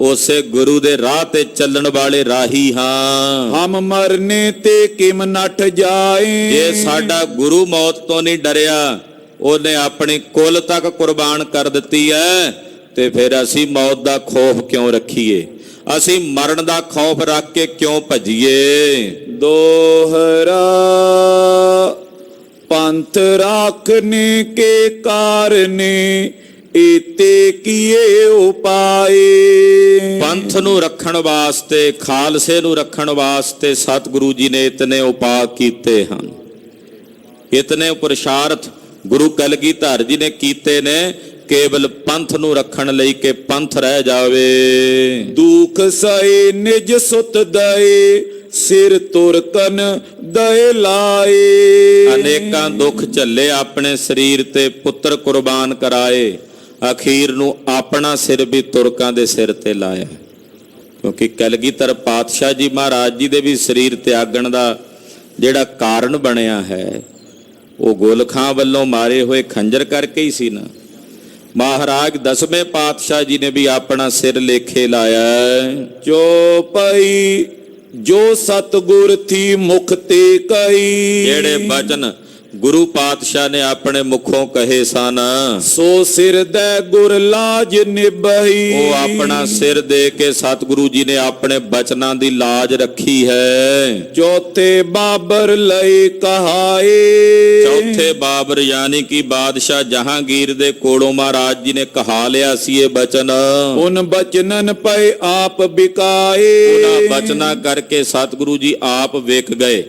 ਉਸੇ ਗੁਰੂ ਦੇ ਰਾਹ ਤੇ ਚੱਲਣ ਵਾਲੇ ਰਾਹੀ ਹਾਂ। ਹਮ ਮਰਨੇ ਤੇ ਕਿਮ ਨੱਠ ਜਾਏ, ਜੇ ਸਾਡਾ ਗੁਰੂ ਮੌਤ ਤੋਂ ਨਹੀਂ ਡਰਿਆ, ਉਹਨੇ ਆਪਣੀ ਕੁਲ ਤੱਕ ਕੁਰਬਾਨ ਕਰ ਦਿੱਤੀ ਹੈ, ਤੇ ਫਿਰ ਅਸੀਂ ਮੌਤ ਦਾ ਖੌਫ ਕਿਉਂ ਰੱਖੀਏ? ਅਸੀਂ ਮਰਨ ਦਾ ਖੌਫ ਰੱਖ ਕੇ ਕਿਉਂ ਭੱਜੀਏ? ਦੋਹਰਾ ਪੰਥ ਰਾਖਨੇ ਕੇ ਕਾਰਨੇ ਇਤੇ ਕੀਏ ਉਪਾਏ। ਪੰਥ ਨੂੰ ਰੱਖਣ ਵਾਸਤੇ, ਖਾਲਸੇ ਨੂੰ ਰੱਖਣ ਵਾਸਤੇ ਸਤਿਗੁਰੂ ਜੀ ਨੇ ਇਤਨੇ ਉਪਾਅ ਕੀਤੇ ਹਨ, ਇਤਨੇ ਪੁਰਸ਼ਾਰਥ ਗੁਰੂ ਕਲਗੀਧਰ ਜੀ ਨੇ ਕੀਤੇ ਨੇ ਕੇਵਲ ਪੰਥ ਨੂੰ ਰੱਖਣ ਲਈ ਕਿ ਪੰਥ ਰਹਿ ਜਾਵੇ। ਦੁਖ ਸਏ ਨਿਜ ਸੁਤ ਦਏ, ਸਿਰ ਤੁਰਕਨ ਦਏ ਲਾਏ। ਅਨੇਕਾਂ ਦੁੱਖ ਝੱਲੇ, ਆਪਣੇ ਸਰੀਰ ਤੇ ਪੁੱਤਰ ਕੁਰਬਾਨ ਕਰਾਏ, ਅਖੀਰ ਨੂੰ ਆਪਣਾ ਸਿਰ ਵੀ ਤੁਰਕਾਂ ਦੇ ਸਿਰ ਤੇ ਲਾਇਆ। ਕਿਉਂਕਿ ਕਲਗੀਧਰ ਪਾਤਸ਼ਾਹ ਜੀ ਮਹਾਰਾਜ ਜੀ ਦੇ ਵੀ ਸਰੀਰ ਤਿਆਗਣ ਦਾ ਜਿਹੜਾ ਕਾਰਨ ਬਣਿਆ ਹੈ ਉਹ ਗੁਲਖਾਂ ਵੱਲੋਂ ਮਾਰੇ ਹੋਏ ਖੰਜਰ ਕਰਕੇ ਹੀ ਸੀ ਨਾ। ਮਹਾਰਾਜ ਦਸਵੇਂ ਪਾਤਸ਼ਾਹ ਜੀ ਨੇ ਵੀ ਆਪਣਾ ਸਿਰ ਲੇਖੇ ਲਾਇਆ। ਜੋ ਪਈ ਜੋ ਸਤਿਗੁਰ ਥੀ ਮੁਖ ਤੇ ਕਹੀ, ਜਿਹੜੇ ਬਚਨ ਗੁਰੂ ਪਾਤਸ਼ਾਹ ਨੇ ਆਪਣੇ ਮੁਖੋਂ ਕਹੇ ਸਨ, ਸੋ ਸਿਰ ਦੇ ਗੁਰ ਲਾਜ ਨਿਭਈ। ਉਹ ਆਪਣਾ ਸਿਰ ਦੇ ਕੇ ਸਤਿਗੁਰੂ ਜੀ ਨੇ ਆਪਣੇ ਬਚਨਾਂ ਦੀ ਲਾਜ ਰੱਖੀ ਹੈ। ਚੌਥੇ ਬਾਬਰ ਲਈ ਕਹਾਏ, ਚੌਥੇ ਬਾਬਰ ਯਾਨੀ ਕਿ ਬਾਦਸ਼ਾਹ ਜਹਾਂਗੀਰ ਦੇ ਕੋਲੋਂ ਮਹਾਰਾਜ ਜੀ ਨੇ ਕਹਾ ਲਿਆ ਸੀ ਇਹ ਬਚਨ। ਉਨ ਬਚਨਨ ਪਏ ਆਪ ਬਿਕਾਏ, ਉਹਨਾਂ ਬਚਨਾਂ ਕਰਕੇ ਸਤਿਗੁਰੂ ਜੀ ਆਪ ਵਿਕ ਗਏ।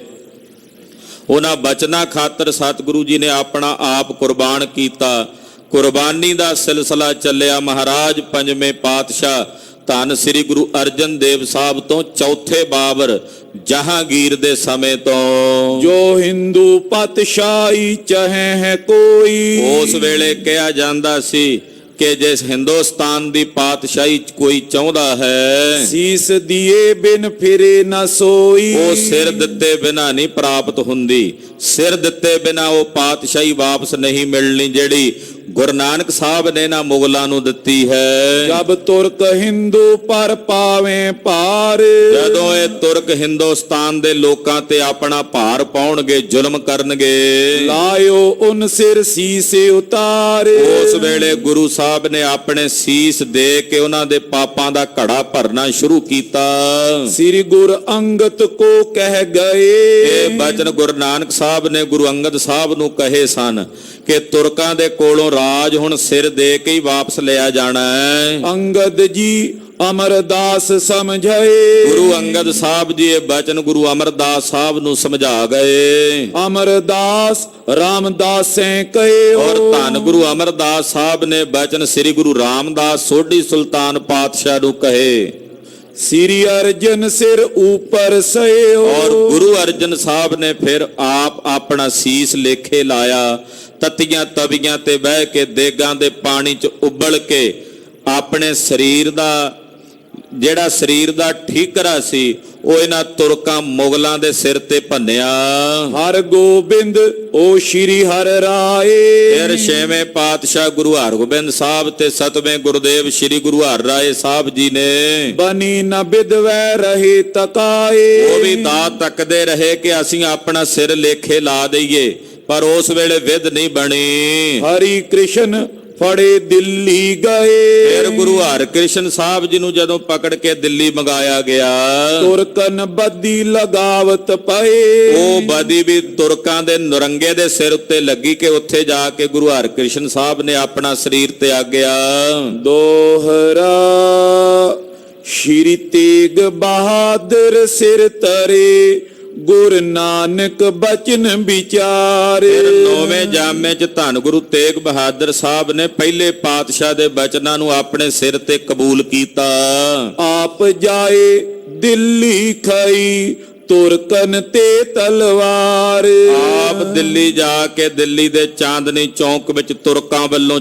ਉਹਨਾਂ ਬਚਨਾਂ ਖਾਤਰ ਸਤਿਗੁਰੂ ਜੀ ਨੇ ਆਪਣਾ ਆਪ ਕੁਰਬਾਨ ਕੀਤਾ। ਕੁਰਬਾਨੀ ਦਾ ਸਿਲਸਿਲਾ ਚੱਲਿਆ। ਮਹਾਰਾਜ ਪੰਜਵੇਂ ਪਾਤਸ਼ਾਹ ਧੰਨ ਸ੍ਰੀ ਗੁਰੂ ਅਰਜਨ ਦੇਵ ਸਾਹਿਬ ਤੋਂ ਚੌਥੇ ਬਾਬਰ ਜਹਾਂਗੀਰ ਦੇ ਸਮੇਂ ਤੋਂ ਜੋ ਹਿੰਦੂ ਪਤਸ਼ਾਹੀ ਚਾਹੇ ਹੈ ਕੋਈ, ਉਸ ਵੇਲੇ ਕਿਹਾ ਜਾਂਦਾ ਸੀ ਕਿ ਜਿਸ ਹਿੰਦੁਸਤਾਨ ਦੀ ਪਾਤਸ਼ਾਹੀ ਕੋਈ ਚਾਹੁੰਦਾ ਹੈ, ਸੀਸ ਦੀਏ ਬਿਨ ਫਿਰੇ ਨਾ ਸੋਈ। ਉਹ ਸਿਰ ਦਿੱਤੇ ਬਿਨਾ ਨਹੀਂ ਪ੍ਰਾਪਤ ਹੁੰਦੀ। ਸਿਰ ਦਿੱਤੇ ਬਿਨਾ ਉਹ ਪਾਤਸ਼ਾਹੀ ਵਾਪਸ ਨਹੀਂ ਮਿਲਣੀ ਜਿਹੜੀ ਗੁਰੂ ਨਾਨਕ ਸਾਹਿਬ ਨੇ ਨਾ ਮੁਗਲਾਂ ਨੂੰ ਦਿੱਤੀ ਹੈ। ਜਬ ਤੁਰਕ ਹਿੰਦੂ ਪਰ ਪਾਵੇਂ ਭਾਰ, ਜਦੋਂ ਇਹ ਤੁਰਕ ਹਿੰਦੁਸਤਾਨ ਦੇ ਲੋਕਾਂ ਤੇ ਆਪਣਾ ਭਾਰ ਪਾਉਣਗੇ, ਜ਼ੁਲਮ ਕਰਨਗੇ, ਲਾਇਓ ਉਨ ਸਿਰ ਸੀਸੇ ਉਤਾਰੇ। ਉਸ ਵੇਲੇ ਗੁਰੂ ਸਾਹਿਬ ਨੇ ਆਪਣੇ ਸੀਸ ਦੇ ਕੇ ਉਹਨਾਂ ਦੇ ਪਾਪਾਂ ਦਾ ਘੜਾ ਭਰਨਾ ਸ਼ੁਰੂ ਕੀਤਾ। ਸ੍ਰੀ ਗੁਰ ਅੰਗਦ ਕੋ ਕਹਿ ਗਏ, ਇਹ ਬਚਨ ਗੁਰੂ ਨਾਨਕ ਸਾਹਿਬ ਨੇ ਗੁਰੂ ਅੰਗਦ ਸਾਹਿਬ ਨੂੰ ਕਹੇ ਸਨ ਕਿ ਤੁਰਕਾਂ ਦੇ ਕੋਲੋਂ ਰਾਜ ਹੁਣ ਸਿਰ ਦੇ ਕੇ ਹੀ ਵਾਪਸ ਲਿਆ ਜਾਣਾ ਹੈ। ਅੰਗਦ ਜੀ ਅਮਰਦਾਸ ਸਮਝਾਏ, ਗੁਰੂ ਅੰਗਦ ਸਾਹਿਬ ਜੀ ਇਹ ਬਚਨ ਗੁਰੂ ਅਮਰਦਾਸ ਸਾਹਿਬ ਨੂੰ ਸਮਝਾ ਗਏ। ਅਮਰਦਾਸ ਰਾਮਦਾਸੈ ਕਹੇ, ਔਰ ਧੰਨ ਗੁਰੂ ਅਮਰਦਾਸ ਸਾਹਿਬ ਨੇ ਬਚਨ ਸ੍ਰੀ ਗੁਰੂ ਰਾਮਦਾਸ ਸੋਢੀ ਸੁਲਤਾਨ ਪਾਤਸ਼ਾਹ ਨੂੰ ਕਹੇ। ਸ੍ਰੀ ਅਰਜਨ ਸਿਰ ਉਪਰ ਸਇਓ, ਔਰ ਗੁਰੂ ਅਰਜਨ ਸਾਹਿਬ ਨੇ ਫਿਰ ਆਪ ਆਪਣਾ ਸੀਸ ਲੇਖੇ ਲਾਇਆ। ਤਤੀਆਂ ਤਵੀਆਂ ਤੇ ਬਹਿ ਕੇ ਦੇਗਾਂ ਦੇ ਪਾਣੀ 'ਚ ਉਬਲ ਕੇ ਆਪਣੇ ਸਰੀਰ ਦਾ ਜਿਹੜਾ ਸਰੀਰ ਦਾ ਠੀਕਰਾ ਸੀ ਉਹ ਇਹਨਾਂ ਤੁਰਕਾਂ ਮੁਗਲਾਂ ਦੇ ਸਿਰ ਤੇ ਭੰਨਿਆ। ਹਰ ਗੋਬਿੰਦ ਓ ਸ਼੍ਰੀ ਹਰਿ ਰਾਏ, ਫਿਰ ਛੇਵੇਂ ਪਾਤਸ਼ਾਹ ਗੁਰੂ ਹਰਗੋਬਿੰਦ ਸਾਹਿਬ ਤੇ ਸਤਵੇਂ ਗੁਰਦੇਵ ਸ਼੍ਰੀ ਗੁਰੂ ਹਰਿਰਾਏ ਸਾਹਿਬ ਜੀ ਨੇ ਬਨੀ ਨ ਬਿਦਵੈ ਰਹੇ ਤਕਾਏ। ਉਹ ਵੀ ਦਾ ਤੱਕਦੇ ਰਹੇ ਕਿ ਅਸੀਂ ਆਪਣਾ ਸਿਰ ਲੇਖੇ ਲਾ ਦਈਏ, ਪਰ ਉਸ ਵੇਲੇ ਵਿਧ ਨਹੀਂ ਬਣੀ। ਹਰੀ ਕ੍ਰਿਸ਼ਨ ਫੜੇ ਦਿੱਲੀ ਗਏ, ਫਿਰ ਗੁਰੂ ਹਰਕ੍ਰਿਸ਼ਨ ਸਾਹਿਬ ਜੀ ਨੂੰ ਜਦੋਂ ਪਕੜ ਕੇ ਦਿੱਲੀ ਮੰਗਾਇਆ ਗਿਆ, ਤੁਰਕਨ ਬੱਦੀ ਲਗਾਵਤ ਪਏ। ਉਹ ਬਦੀ ਵੀ ਤੁਰਕਾਂ ਦੇ ਨਰੰਗੇ ਦੇ ਸਿਰ ਉੱਤੇ ਲੱਗੀ ਕਿ ਉੱਥੇ ਜਾ ਕੇ ਗੁਰੂ ਹਰਕ੍ਰਿਸ਼ਨ ਸਾਹਿਬ ਨੇ ਆਪਣਾ ਸਰੀਰ ਤਿਆਗਿਆ। ਦੋਹਰਾ ਸ਼੍ਰੀ ਤੇਗ ਬਹਾਦਰ ਸਿਰ ਤਰੇ, ਗੁਰ ਨਾਨਕ ਬਚਨ ਵਿਚਾਰੇ। ਫਿਰ ਨੌਵੇਂ ਜਾਮੇ 'ਚ ਧੰਨ ਗੁਰੂ ਤੇਗ ਬਹਾਦਰ ਸਾਹਿਬ ਨੇ ਪਹਿਲੇ ਪਾਤਸ਼ਾਹ ਦੇ ਬਚਨਾਂ ਨੂੰ ਆਪਣੇ ਸਿਰ ਤੇ ਕਬੂਲ ਕੀਤਾ। ਆਪ ਜਾਏ ਦਿੱਲੀ ਖਾਈ, ਤੁਰਕਨ ਤੇ ਤਲਵਾਰ। ਆਪ ਦਿੱਲੀ ਜਾ ਕੇ ਦਿੱਲੀ ਦੇ ਚਾਂਦਨੀ ਚੌਂਕ ਵਿੱਚ ਤੁਰਕਾਂ ਵੱਲੋਂ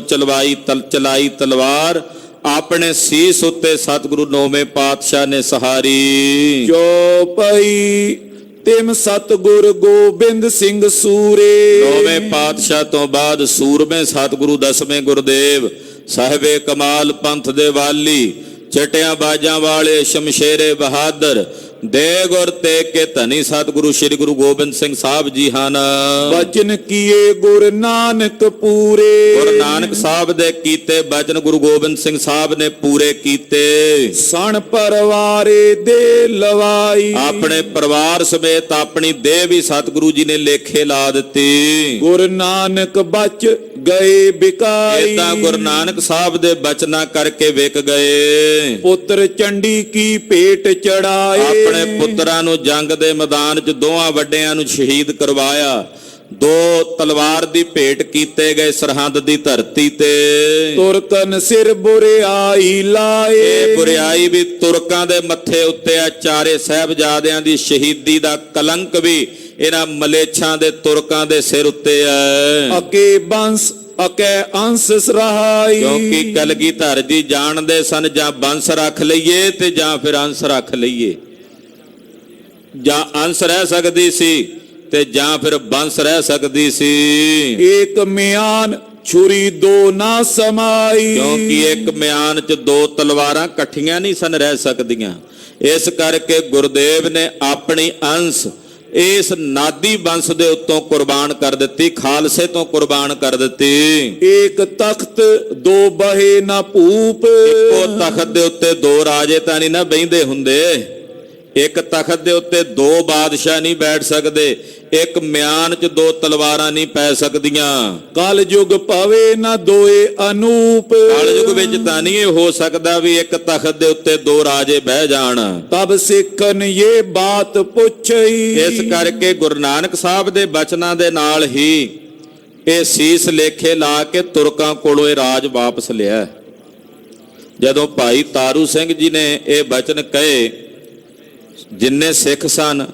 ਚਲਾਈ ਤਲਵਾਰ ਆਪਣੇ ਸੀਸ ਉੱਤੇ ਸਤਿਗੁਰੂ ਨੌਵੇਂ ਪਾਤਸ਼ਾਹ ਨੇ ਸਹਾਰੀ। ਜੋ ਪਈ ਤਿਮ ਸਤਿਗੁਰ ਗੋਬਿੰਦ ਸਿੰਘ ਸੂਰੇ, ਨੌਵੇਂ ਪਾਤਸ਼ਾਹ ਤੋਂ ਬਾਅਦ ਸੂਰਮੇ ਸਤਿਗੁਰੂ ਦਸਵੇਂ ਗੁਰਦੇਵ ਸਾਹਿਬੇ ਕਮਾਲ ਪੰਥ ਦੇ ਵਾਲੀ, ਚਟਿਆਂ ਬਾਜਾਂ ਵਾਲੇ ਸ਼ਮਸ਼ੇਰੇ ਬਹਾਦਰ ਦੇ ਗੁਰ ਤੇ ਕੇ ਧਨੀ ਸਤਿਗੁਰੂ ਸ੍ਰੀ ਗੁਰੂ ਗੋਬਿੰਦ ਸਿੰਘ ਸਾਹਿਬ ਜੀ ਹਨ। ਬਚਨ ਕੀਏ ਗੁਰ ਨਾਨਕ ਪੂਰੇ, ਗੁਰੂ ਨਾਨਕ ਸਾਹਿਬ ਦੇ ਕੀਤੇ ਬਚਨ ਗੁਰੂ ਗੋਬਿੰਦ ਸਿੰਘ ਸਾਹਿਬ ਨੇ ਪੂਰੇ ਕੀਤੇ। ਸਣ ਪਰਵਾਰੇ ਦੇ ਲਵਾਈ, ਆਪਣੇ ਪਰਿਵਾਰ ਸਮੇਤ ਆਪਣੀ ਦੇਹ ਵੀ ਸਤਿਗੁਰੂ ਜੀ ਨੇ ਲੇਖੇ ਲਾ ਦਿੱਤੀ। ਗੁਰੂ ਨਾਨਕ ਬਚ ਗਏ ਬਿਕਾਈ, ਏਦਾਂ ਗੁਰੂ ਨਾਨਕ ਸਾਹਿਬ ਦੇ ਬਚਨਾਂ ਕਰਕੇ ਵਿਕ ਗਏ। ਪੁੱਤਰ ਚੰਡੀ ਕੀ ਭੇਟ ਚੜਾਏ, ਆਪਣੇ ਪੁੱਤਰਾਂ ਨੂੰ ਜੰਗ ਦੇ ਮੈਦਾਨ 'ਚ ਦੋਹਾਂ ਵੱਡਿਆਂ ਨੂੰ ਸ਼ਹੀਦ ਕਰਵਾਇਆ। ਦੋ ਤਲਵਾਰ ਦੀ ਭੇਟ ਕੀਤੇ ਗਏ ਸਰਹੰਦ ਦੀ ਧਰਤੀ ਤੇ। ਤੁਰਕਨ ਸਿਰ ਬੁਰਿਆਈ ਲਾਏ। ਇਹ ਬੁਰਿਆਈ ਵੀ ਤੁਰਕਾਂ ਦੇ ਮੱਥੇ ਉੱਤੇ ਆ। ਚਾਰੇ ਸਾਹਿਬਜ਼ਾਦਿਆਂ ਦੀ ਸ਼ਹੀਦੀ ਦਾ ਕਲੰਕ ਵੀ ਇਹਨਾਂ ਮਲੇਛਾਂ ਦੇ ਤੁਰਕਾਂ ਦੇ ਸਿਰ ਉੱਤੇ ਹੈ। ਅਕੇ ਬੰਸ ਅਕੇ ਅੰਸ ਸਰਾਈ। ਕਿਉਂਕਿ ਕਲਗੀਧਰ ਜੀ ਜਾਣਦੇ ਸਨ ਜਾਂ ਬੰਸ ਰੱਖ ਲਈਏ ਤੇ ਜਾਂ ਫਿਰ ਅੰਸ ਰੱਖ ਲਈਏ। ਜਾਂ ਅੰਸ ਰਹਿ ਸਕਦੀ ਸੀ ਤੇ ਜਾਂ ਫਿਰ ਬੰਸ ਰਹਿ ਸਕਦੀ ਸੀ। ਏਕ ਮਿਆਨ ਛੁਰੀ ਦੋ ਨਾ ਸਮਾਈ। ਕਿਉਂਕਿ ਇੱਕ ਮਿਆਨ 'ਚ ਦੋ ਤਲਵਾਰਾਂ ਇਕੱਠੀਆਂ ਨਹੀਂ ਸਨ ਰਹਿ ਸਕਦੀਆਂ। ਇਸ ਕਰਕੇ ਗੁਰਦੇਵ ਨੇ ਆਪਣੀ ਅੰਸ ਇਸ ਨਾਦੀ ਬੰਸ ਦੇ ਉੱਤੋਂ ਕੁਰਬਾਨ ਕਰ ਦਿੱਤੀ, ਖਾਲਸੇ ਤੋਂ ਕੁਰਬਾਨ ਕਰ ਦਿੱਤੀ। ਏਕ ਤਖਤ ਦੋ ਬਹੇ ਨਾ ਭੂਪ। ਇੱਕੋ ਤਖਤ ਦੇ ਉੱਤੇ ਦੋ ਰਾਜੇ ਤਾਂ ਨਹੀਂ ਨਾ ਬਹਿੰਦੇ ਹੁੰਦੇ। ਇੱਕ ਤਖਤ ਦੇ ਉੱਤੇ ਦੋ ਬਾਦਸ਼ਾਹ ਨਹੀਂ ਬੈਠ ਸਕਦੇ। ਇੱਕ ਮਿਆਨ 'ਚ ਦੋ ਤਲਵਾਰਾਂ ਨਹੀਂ ਪੈ ਸਕਦੀਆਂ। ਕਲ ਯੁਗ ਪਵੇ ਨਾ ਦੋਏ ਅਨੂਪ। ਕਲਯੁਗ ਵਿੱਚ ਤਾਂ ਨਹੀਂ ਇਹ ਹੋ ਸਕਦਾ ਵੀ ਇੱਕ ਤਖਤ ਦੇ ਉੱਤੇ ਦੋ ਰਾਜੇ ਬਹਿ ਜਾਣ। ਤਬ ਸਿੱਖਨ ਇਹ ਬਾਤ ਪੁੱਛਈ। ਇਸ ਕਰਕੇ ਗੁਰੂ ਨਾਨਕ ਸਾਹਿਬ ਦੇ ਬਚਨਾਂ ਦੇ ਨਾਲ ਹੀ ਇਹ ਸੀਸ ਲੇਖੇ ਲਾ ਕੇ ਤੁਰਕਾਂ ਕੋਲੋਂ ਇਹ ਰਾਜ ਵਾਪਸ ਲਿਆ। ਜਦੋਂ ਭਾਈ ਤਾਰੂ ਸਿੰਘ ਜੀ ਨੇ ਇਹ ਬਚਨ ਕਹੇ, ਜਿੰਨੇ ਸਿੱਖ ਸਨ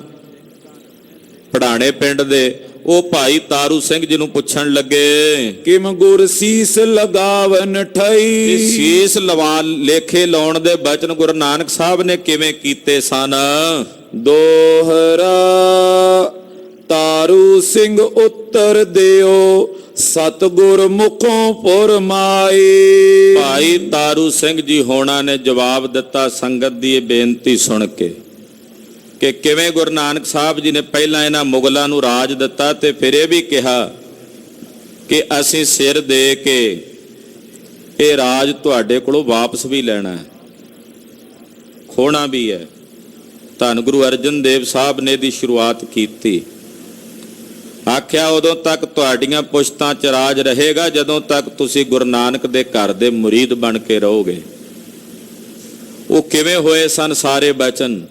ਪੜਾਣੇ ਪਿੰਡ ਦੇ, ਉਹ ਭਾਈ ਤਾਰੂ ਸਿੰਘ ਜੀ ਨੂੰ ਪੁੱਛਣ ਲੱਗੇ, ਕਿਮ ਗੁਰ ਸੀਸ ਲਗਾਵਨ ਠਈ। ਸੀਸ ਲਵਾ ਲੇਖੇ ਲਾਉਣ ਦੇ ਬਚਨ ਗੁਰੂ ਨਾਨਕ ਸਾਹਿਬ ਨੇ ਕਿਵੇਂ ਕੀਤੇ ਸਨ? ਦੋਹਰਾ ਤਾਰੂ ਸਿੰਘ ਉੱਤਰ ਦਿਓ ਸਤਿਗੁਰ ਮੁਖੋਂ ਫੁਰਮਾਏ। ਭਾਈ ਤਾਰੂ ਸਿੰਘ ਜੀ ਹੋਣਾ ਨੇ ਜਵਾਬ ਦਿੱਤਾ ਸੰਗਤ ਦੀ ਇਹ ਬੇਨਤੀ ਸੁਣ ਕੇ ਕਿ ਕਿਵੇਂ ਗੁਰੂ ਨਾਨਕ ਸਾਹਿਬ ਜੀ ਨੇ ਪਹਿਲਾਂ ਇਹਨਾਂ ਮੁਗਲਾਂ ਨੂੰ ਰਾਜ ਦਿੱਤਾ ਤੇ ਫਿਰ ਇਹ ਵੀ ਕਿਹਾ ਕਿ ਅਸੀਂ ਸਿਰ ਦੇ ਕੇ ਇਹ ਰਾਜ ਤੁਹਾਡੇ ਕੋਲੋਂ ਵਾਪਸ ਵੀ ਲੈਣਾ ਹੈ, ਖੋਣਾ ਵੀ ਹੈ। ਧੰਨ ਗੁਰੂ ਅਰਜਨ ਦੇਵ ਸਾਹਿਬ ਨੇ ਦੀ ਸ਼ੁਰੂਆਤ ਕੀਤੀ। ਆਖਿਆ ਉਦੋਂ ਤੱਕ ਤੁਹਾਡੀਆਂ ਪੁਸ਼ਤਾਂ 'ਚ ਰਾਜ ਰਹੇਗਾ ਜਦੋਂ ਤੱਕ ਤੁਸੀਂ ਗੁਰੂ ਨਾਨਕ ਦੇ ਘਰ ਦੇ ਮੁਰੀਦ ਬਣ ਕੇ ਰਹੋਗੇ। ਉਹ ਕਿਵੇਂ ਹੋਏ ਸਨ ਸਾਰੇ ਬਚਨ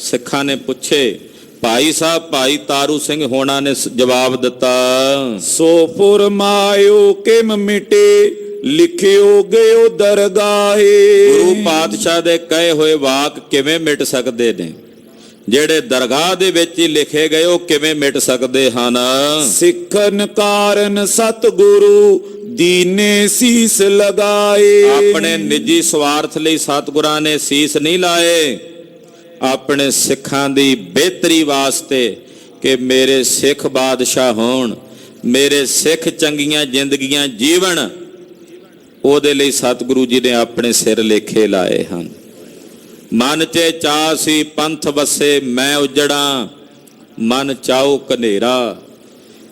ਸਿੱਖਾਂ ਨੇ ਪੁੱਛੇ। ਭਾਈ ਸਾਹਿਬ ਭਾਈ ਤਾਰੂ ਸਿੰਘ ਹੋਣਾ ਨੇ ਜਵਾਬ ਦਿੱਤਾ, ਸੋ ਫੁਰਮਾਇਓ ਕਿਮ ਮਿਟੇ ਲਿਖਿਓ ਗਇਓ ਦਰਗਾਹੇ। ਗੁਰੂ ਪਾਤਸ਼ਾਹ ਦੇ ਕਹੇ ਹੋਏ ਵਾਕ ਕਿਵੇਂ ਮਿਟ ਸਕਦੇ ਨੇ? ਜਿਹੜੇ ਦਰਗਾਹ ਦੇ ਵਿੱਚ ਹੀ ਲਿਖੇ ਗਏ ਉਹ ਕਿਵੇਂ ਮਿਟ ਸਕਦੇ ਹਨ? ਸਿੱਖਨ ਕਾਰਨ ਸਤਿਗੁਰੂ ਦੀਨੇ ਸੀਸ ਲਗਾਏ। ਆਪਣੇ ਨਿੱਜੀ ਸਵਾਰਥ ਲਈ ਸਤਿਗੁਰਾਂ ਨੇ ਸੀਸ ਨਹੀਂ ਲਾਏ, ਆਪਣੇ ਸਿੱਖਾਂ ਦੀ ਬਿਹਤਰੀ ਵਾਸਤੇ ਕਿ ਮੇਰੇ ਸਿੱਖ ਬਾਦਸ਼ਾਹ ਹੋਣ, ਮੇਰੇ ਸਿੱਖ ਚੰਗੀਆਂ ਜ਼ਿੰਦਗੀਆਂ ਜੀਵਨ, ਉਹਦੇ ਲਈ ਸਤਿਗੁਰੂ ਜੀ ਨੇ ਆਪਣੇ ਸਿਰ ਲੇਖੇ ਲਾਏ ਹਨ। ਮਨ 'ਚ ਚਾਅ ਸੀ ਪੰਥ ਵਸੇ ਮੈਂ ਉਜੜਾਂ, ਮਨ ਚਾਉ ਕਨੇਰਾ।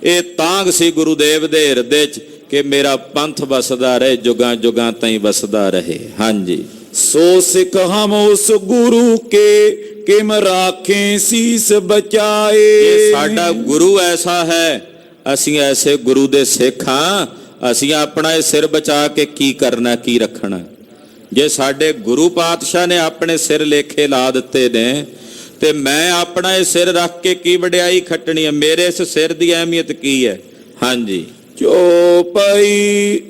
ਇਹ ਤਾਂਘ ਸੀ ਗੁਰੂਦੇਵ ਦੇ ਹਿਰਦੇ 'ਚ ਕਿ ਮੇਰਾ ਪੰਥ ਵਸਦਾ ਰਹੇ, ਜੁਗਾਂ ਜੁਗਾਂ ਤਾਈਂ ਵਸਦਾ ਰਹੇ। ਹਾਂਜੀ, ਸੋ ਸਿੱਖ ਹਮ ਉਸ ਗੁਰੂ ਕੇ ਕਿਮ ਰਾਖੇ ਸੀਸ ਬਚਾਏ। ਇਹ ਸਾਡਾ ਗੁਰੂ ਐਸਾ ਹੈ, ਅਸੀਂ ਐਸੇ ਗੁਰੂ ਦੇ ਸਿੱਖ ਹਾਂ। ਅਸੀਂ ਆਪਣਾ ਇਹ ਸਿਰ ਬਚਾ ਕੇ ਕੀ ਕਰਨਾ, ਕੀ ਰੱਖਣਾ? ਜੇ ਸਾਡੇ ਗੁਰੂ ਪਾਤਸ਼ਾਹ ਨੇ ਆਪਣੇ ਸਿਰ ਲੇਖੇ ਲਾ ਦਿੱਤੇ ਨੇ ਤੇ ਮੈਂ ਆਪਣਾ ਇਹ ਸਿਰ ਰੱਖ ਕੇ ਕੀ ਵਡਿਆਈ ਖੱਟਣੀ ਹੈ? ਮੇਰੇ ਇਸ ਸਿਰ ਦੀ ਅਹਿਮੀਅਤ ਕੀ ਹੈ? ਹਾਂਜੀ, ਜੋ ਪਈ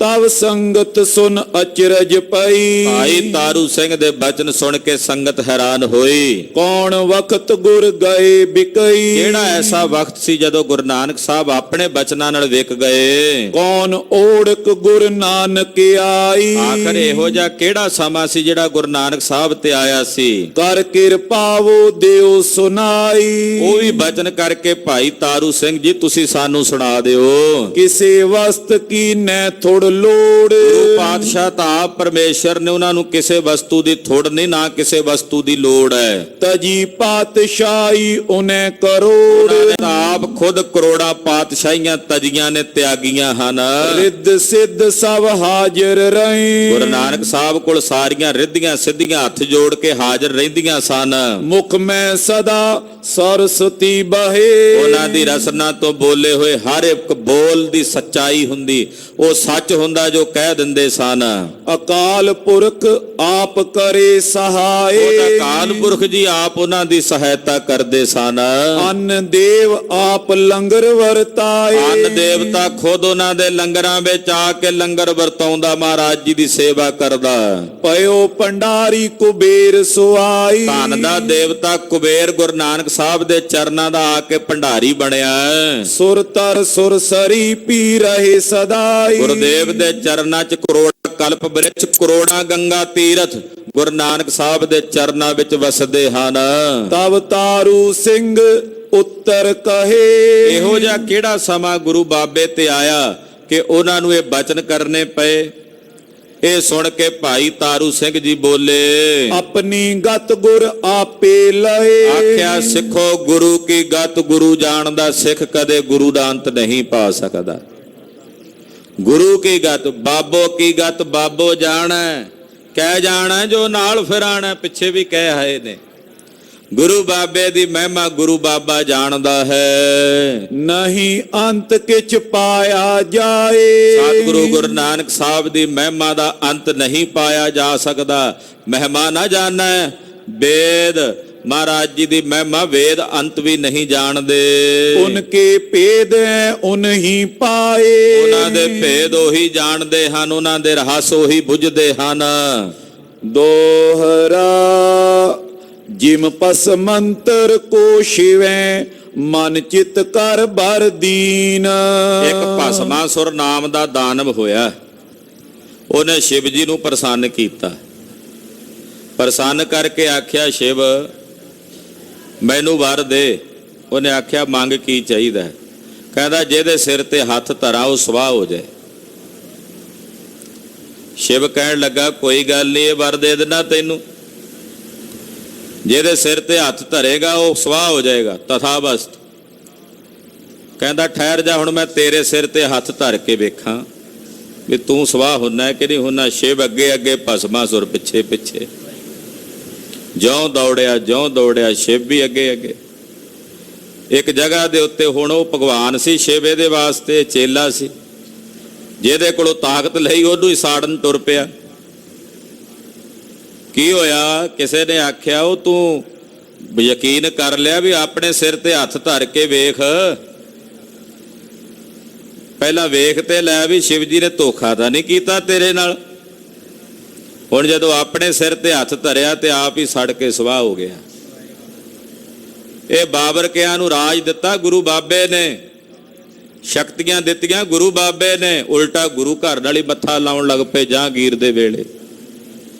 ਤਵ ਸੰਗਤ ਸੁਨ ਅਚਰਜ ਪਈ। ਭਾਈ ਤਾਰੂ ਸਿੰਘ ਦੇ ਬਚਨ ਸੁਣ ਕੇ ਸੰਗਤ ਹੈਰਾਨ ਹੋਈ। ਕੌਣ ਵਕਤ ਗੁਰ ਗਏ ਬਿਕਈ। ਕਿਹੜਾ ਐਸਾ ਵਕਤ ਸੀ ਜਦੋਂ ਗੁਰੂ ਨਾਨਕ ਸਾਹਿਬ ਆਪਣੇ ਬਚਨਾਂ ਨਾਲ ਵਿਕ ਗਏ? ਕੌਣ ਓੜਕ ਗੁਰ ਨਾਨਕ ਆਈ। ਆਖਰ ਇਹੋ ਜਿਹਾ ਕਿਹੜਾ ਸਮਾਂ ਸੀ ਜਿਹੜਾ ਗੁਰੂ ਨਾਨਕ ਸਾਹਿਬ ਤੇ ਆਇਆ ਸੀ? ਕਰ ਕਿਰਪਾਵੋ ਦਿਓ ਸੁਨਾਈ। ਉਹ ਵੀ ਬਚਨ ਕਰਕੇ ਭਾਈ ਤਾਰੂ ਸਿੰਘ ਜੀ ਤੁਸੀਂ ਸਾਨੂੰ ਸੁਣਾ ਦਿਓ। ਕਿਸੇ ਵਸਤ ਕੀ ਨੈ ਥੋੜ ਲੋੜ। ਗੁਰੂ ਪਾਤਸ਼ਾਹ ਤਾਂ ਆਪ ਪਰਮੇਸ਼ਰ ਨੇ, ਉਹਨਾਂ ਨੂੰ ਕਿਸੇ ਵਸਤੂ ਦੀ ਥੋੜ ਨਹੀਂ, ਨਾ ਕਿਸੇ ਵਸਤੂ ਦੀ ਲੋੜ ਹੈ। ਤਜੀ ਪਾਤਸ਼ਾਹੀ ਉਹਨੇ ਕਰੋੜ। ਆਪ ਖੁਦ ਕਰੋੜਾਂ ਪਾਤਸ਼ਾਹੀਆਂ ਤਜੀਆਂ ਨੇ ਤਿਆਗੀਆਂ ਹਨ। ਰਿੱਧ ਸਿੱਧ ਸਭ ਹਾਜ਼ਰ ਰਹੇ। ਗੁਰੂ ਨਾਨਕ ਸਾਹਿਬ ਕੋਲ ਸਾਰੀਆਂ ਰਿੱਧੀਆਂ ਸਿੱਧੀਆਂ ਹੱਥ ਜੋੜ ਕੇ ਹਾਜ਼ਰ ਰਹਿੰਦੀਆਂ ਸਨ। ਮੁਖ ਮੈਂ ਸਦਾ ਸਰਸਤੀ ਬਹੇ। ਉਹਨਾਂ ਦੀ ਰਸਨਾ ਤੋਂ ਬੋਲੇ ਹੋਏ ਹਰ ਇੱਕ ਬੋਲ ਦੀ ਸੱਚਾਈ ਹੁੰਦੀ, ਉਹ ਸੱਚ ਹੁੰਦਾ ਜੋ ਕਹਿ ਦਿੰਦੇ ਸਨ। ਸਨ। ਅਕਾਲ ਪੁਰਖ ਆਪ ਕਰੇ ਉਹ ਸਹਾਏ। ਤਾਂ ਅਕਾਲ ਪੁਰਖ ਜੀ ਆਪ ਉਹਨਾਂ ਦੀ ਸਹਾਇਤਾ ਕਰਦੇ ਸਨ। ਅੰਨ ਦੇਵ ਆਪ ਲੰਗਰ ਵਰਤਾਏ। ਅੰਨ ਦੇਵਤਾ ਖੁਦ ਉਹਨਾਂ ਦੇ ਲੰਗਰਾਂ ਵਿੱਚ ਆ ਕੇ ਲੰਗਰ ਵਰਤਾਉਂਦਾ, ਮਹਾਰਾਜ ਜੀ ਦੀ ਸੇਵਾ ਕਰਦਾ। ਪਇਓ ਭੰਡਾਰੀ ਕੁਬੇਰ ਸੁਆਈ। ਧਨ ਦਾ ਦੇਵਤਾ ਕੁਬੇਰ ਗੁਰੂ ਨਾਨਕ ਸਾਹਿਬ ਦੇ ਚਰਨਾਂ ਦਾ ਆ ਕੇ ਭੰਡਾਰੀ ਬਣਿਆ। ਸੁਰ ਤਰ ਸੁਰ ਸਰੀ ਪੀ ਰਹੇ ਸਦਾਈ। ਗੁਰਦੇਵ ਦੇ ਚਰਨਾਂ 'ਚ ਕਰੋੜਾ ਕਲਪ ਬ੍ਰਿਛ, ਕਰੋੜਾ ਗੰਗਾ ਤੀਰਥ ਗੁਰੂ ਨਾਨਕ ਸਾਹਿਬ ਦੇ ਚਰਨਾਂ ਵਿੱਚ ਵਸਦੇ ਹਨ। ਤਬ ਤਾਰੂ ਸਿੰਘ ਉੱਤਰ ਕਹੇ। ਇਹੋ ਜਿਹਾ ਕਿਹੜਾ ਸਮਾਂ ਗੁਰੂ ਬਾਬੇ ਤੇ ਆਇਆ ਕਿ ਉਹਨਾਂ ਨੂੰ ਇਹ ਬਚਨ ਕਰਨੇ ਪਏ। ਇਹ ਸੁਣ ਕੇ ਭਾਈ ਤਾਰੂ ਸਿੰਘ ਜੀ ਬੋਲੇ, ਆਪਣੀ ਗਤ ਗੁਰ ਆਪੇ ਲਏ। ਆਖਿਆ ਸਿੱਖੋ ਗੁਰੂ ਕੀ ਗਤ ਗੁਰੂ ਜਾਣਦਾ, ਸਿੱਖ ਕਦੇ ਗੁਰੂ ਦਾ ਅੰਤ ਨਹੀਂ ਪਾ ਸਕਦਾ। ਗੁਰੂ ਕੀ ਗਤ, ਬਾਬੋ ਕੀ ਗਤ ਬਾਬੋ ਜਾਣੈ, ਕਹਿ ਜਾਣਾ ਜੋ ਨਾਲ ਫਿਰਾਣਾ, ਪਿੱਛੇ ਵੀ ਕਹਿ ਆਏ ਨੇ। ਗੁਰੂ ਬਾਬੇ ਦੀ ਮਹਿਮਾ ਗੁਰੂ ਬਾਬਾ ਜਾਣਦਾ ਹੈ। ਨਹੀਂ ਅੰਤ ਕਿਛ ਪਾਇਆ ਜਾਏ। ਸਤਿਗੁਰੂ ਗੁਰੂ ਨਾਨਕ ਸਾਹਿਬ ਦੀ ਮਹਿਮਾ ਦਾ ਅੰਤ ਨਹੀਂ ਪਾਇਆ ਜਾ ਸਕਦਾ। ਮਹਿਮਾ ਨਾ ਜਾਣੈ ਵੇਦ, ਮਹਾਰਾਜ ਜੀ ਦੀ ਮਹਿਮਾ ਵੇਦ ਅੰਤ ਵੀ ਨਹੀਂ ਜਾਣਦੇ। ਉਨਕੇ ਭੇਦ ਉਨਹੀ ਪਾਏ। ਉਹਨਾਂ ਦੇ ਭੇਦ ਉਹੀ ਜਾਣਦੇ ਹਨ, ਉਹਨਾਂ ਦੇ ਰਹੱਸ ਉਹੀ ਬੁੱਝਦੇ ਹਨ। ਦੋਹਰਾ ਜਿਮ ਪਸ ਮੰਤਰ ਕੋ ਸ਼ਿਵੈ, ਮਨ ਚਿਤ ਕਰ ਬਰ ਦੀਨ। ਇੱਕ ਭਸਮਾਸੁਰ ਨਾਮ ਦਾ ਦਾਨਵ ਹੋਇਆ, ਉਹਨੇ ਸ਼ਿਵ ਜੀ ਨੂੰ ਪ੍ਰਸੰਨ ਕੀਤਾ। ਪ੍ਰਸੰਨ ਕਰਕੇ ਆਖਿਆ, ਸ਼ਿਵ ਮੈਨੂੰ ਵਰ ਦੇ। ਉਹਨੇ ਆਖਿਆ ਮੰਗ ਕੀ ਚਾਹੀਦਾ? ਕਹਿੰਦਾ ਜਿਹਦੇ ਸਿਰ ਤੇ ਹੱਥ ਧਰਾਂ ਉਹ ਸਵਾਹ ਹੋ ਜਾਏ। ਸ਼ਿਵ ਕਹਿਣ ਲੱਗਾ ਕੋਈ ਗੱਲ ਨਹੀਂ, ਇਹ ਵਰ ਦੇ ਦੇਣਾ ਤੈਨੂੰ। ਜਿਹਦੇ ਸਿਰ ਤੇ ਹੱਥ ਧਰੇਗਾ ਉਹ ਸਵਾਹ ਹੋ ਜਾਏਗਾ, ਤਥਾਬਸਤ। ਕਹਿੰਦਾ ਠਹਿਰ ਜਾ, ਹੁਣ ਮੈਂ ਤੇਰੇ ਸਿਰ ਤੇ ਹੱਥ ਧਰ ਕੇ ਵੇਖਾਂ ਵੀ ਤੂੰ ਸਵਾਹ ਹੁੰਨਾ ਕਿ ਨਹੀਂ ਹੁੰਨਾ। ਸ਼ਿਵ ਅੱਗੇ ਅੱਗੇ, ਭਸਮਾਸੁਰ ਪਿੱਛੇ ਪਿੱਛੇ। ਜਿਉਂ ਦੌੜਿਆ ਸ਼ਿਵ ਵੀ ਅੱਗੇ ਅੱਗੇ। ਇੱਕ ਜਗ੍ਹਾ ਦੇ ਉੱਤੇ ਹੁਣ ਉਹ ਭਗਵਾਨ ਸੀ, ਸ਼ਿਵ ਇਹਦੇ ਵਾਸਤੇ ਚੇਲਾ ਸੀ। ਜਿਹਦੇ ਕੋਲੋਂ ਤਾਕਤ ਲਈ ਉਹਨੂੰ ਹੀ ਸਾੜਨ ਤੁਰ ਪਿਆ। ਕੀ ਹੋਇਆ? ਕਿਸੇ ਨੇ ਆਖਿਆ ਉਹ ਤੂੰ ਯਕੀਨ ਕਰ ਲਿਆ ਵੀ ਆਪਣੇ ਸਿਰ ਤੇ ਹੱਥ ਧਰ ਕੇ ਵੇਖ, ਪਹਿਲਾਂ ਵੇਖ ਤੇ ਲੈ ਵੀ ਸ਼ਿਵ ਜੀ ਨੇ ਧੋਖਾ ਤਾਂ ਨਹੀਂ ਕੀਤਾ ਤੇਰੇ ਨਾਲ। ਹੁਣ ਜਦੋਂ ਆਪਣੇ ਸਿਰ ਤੇ ਹੱਥ ਧਰਿਆ ਤੇ ਆਪ ਹੀ ਸੜ ਕੇ ਸਵਾਹ ਹੋ ਗਿਆ। ਇਹ ਬਾਬਰਕਿਆਂ ਨੂੰ ਰਾਜ ਦਿੱਤਾ ਗੁਰੂ ਬਾਬੇ ਨੇ, ਸ਼ਕਤੀਆਂ ਦਿੱਤੀਆਂ ਗੁਰੂ ਬਾਬੇ ਨੇ, ਉਲਟਾ ਗੁਰੂ ਘਰ ਨਾਲ ਹੀ ਮੱਥਾ ਲਾਉਣ ਲੱਗ ਪਏ ਜਹਾਂਗੀਰ ਦੇ ਵੇਲੇ।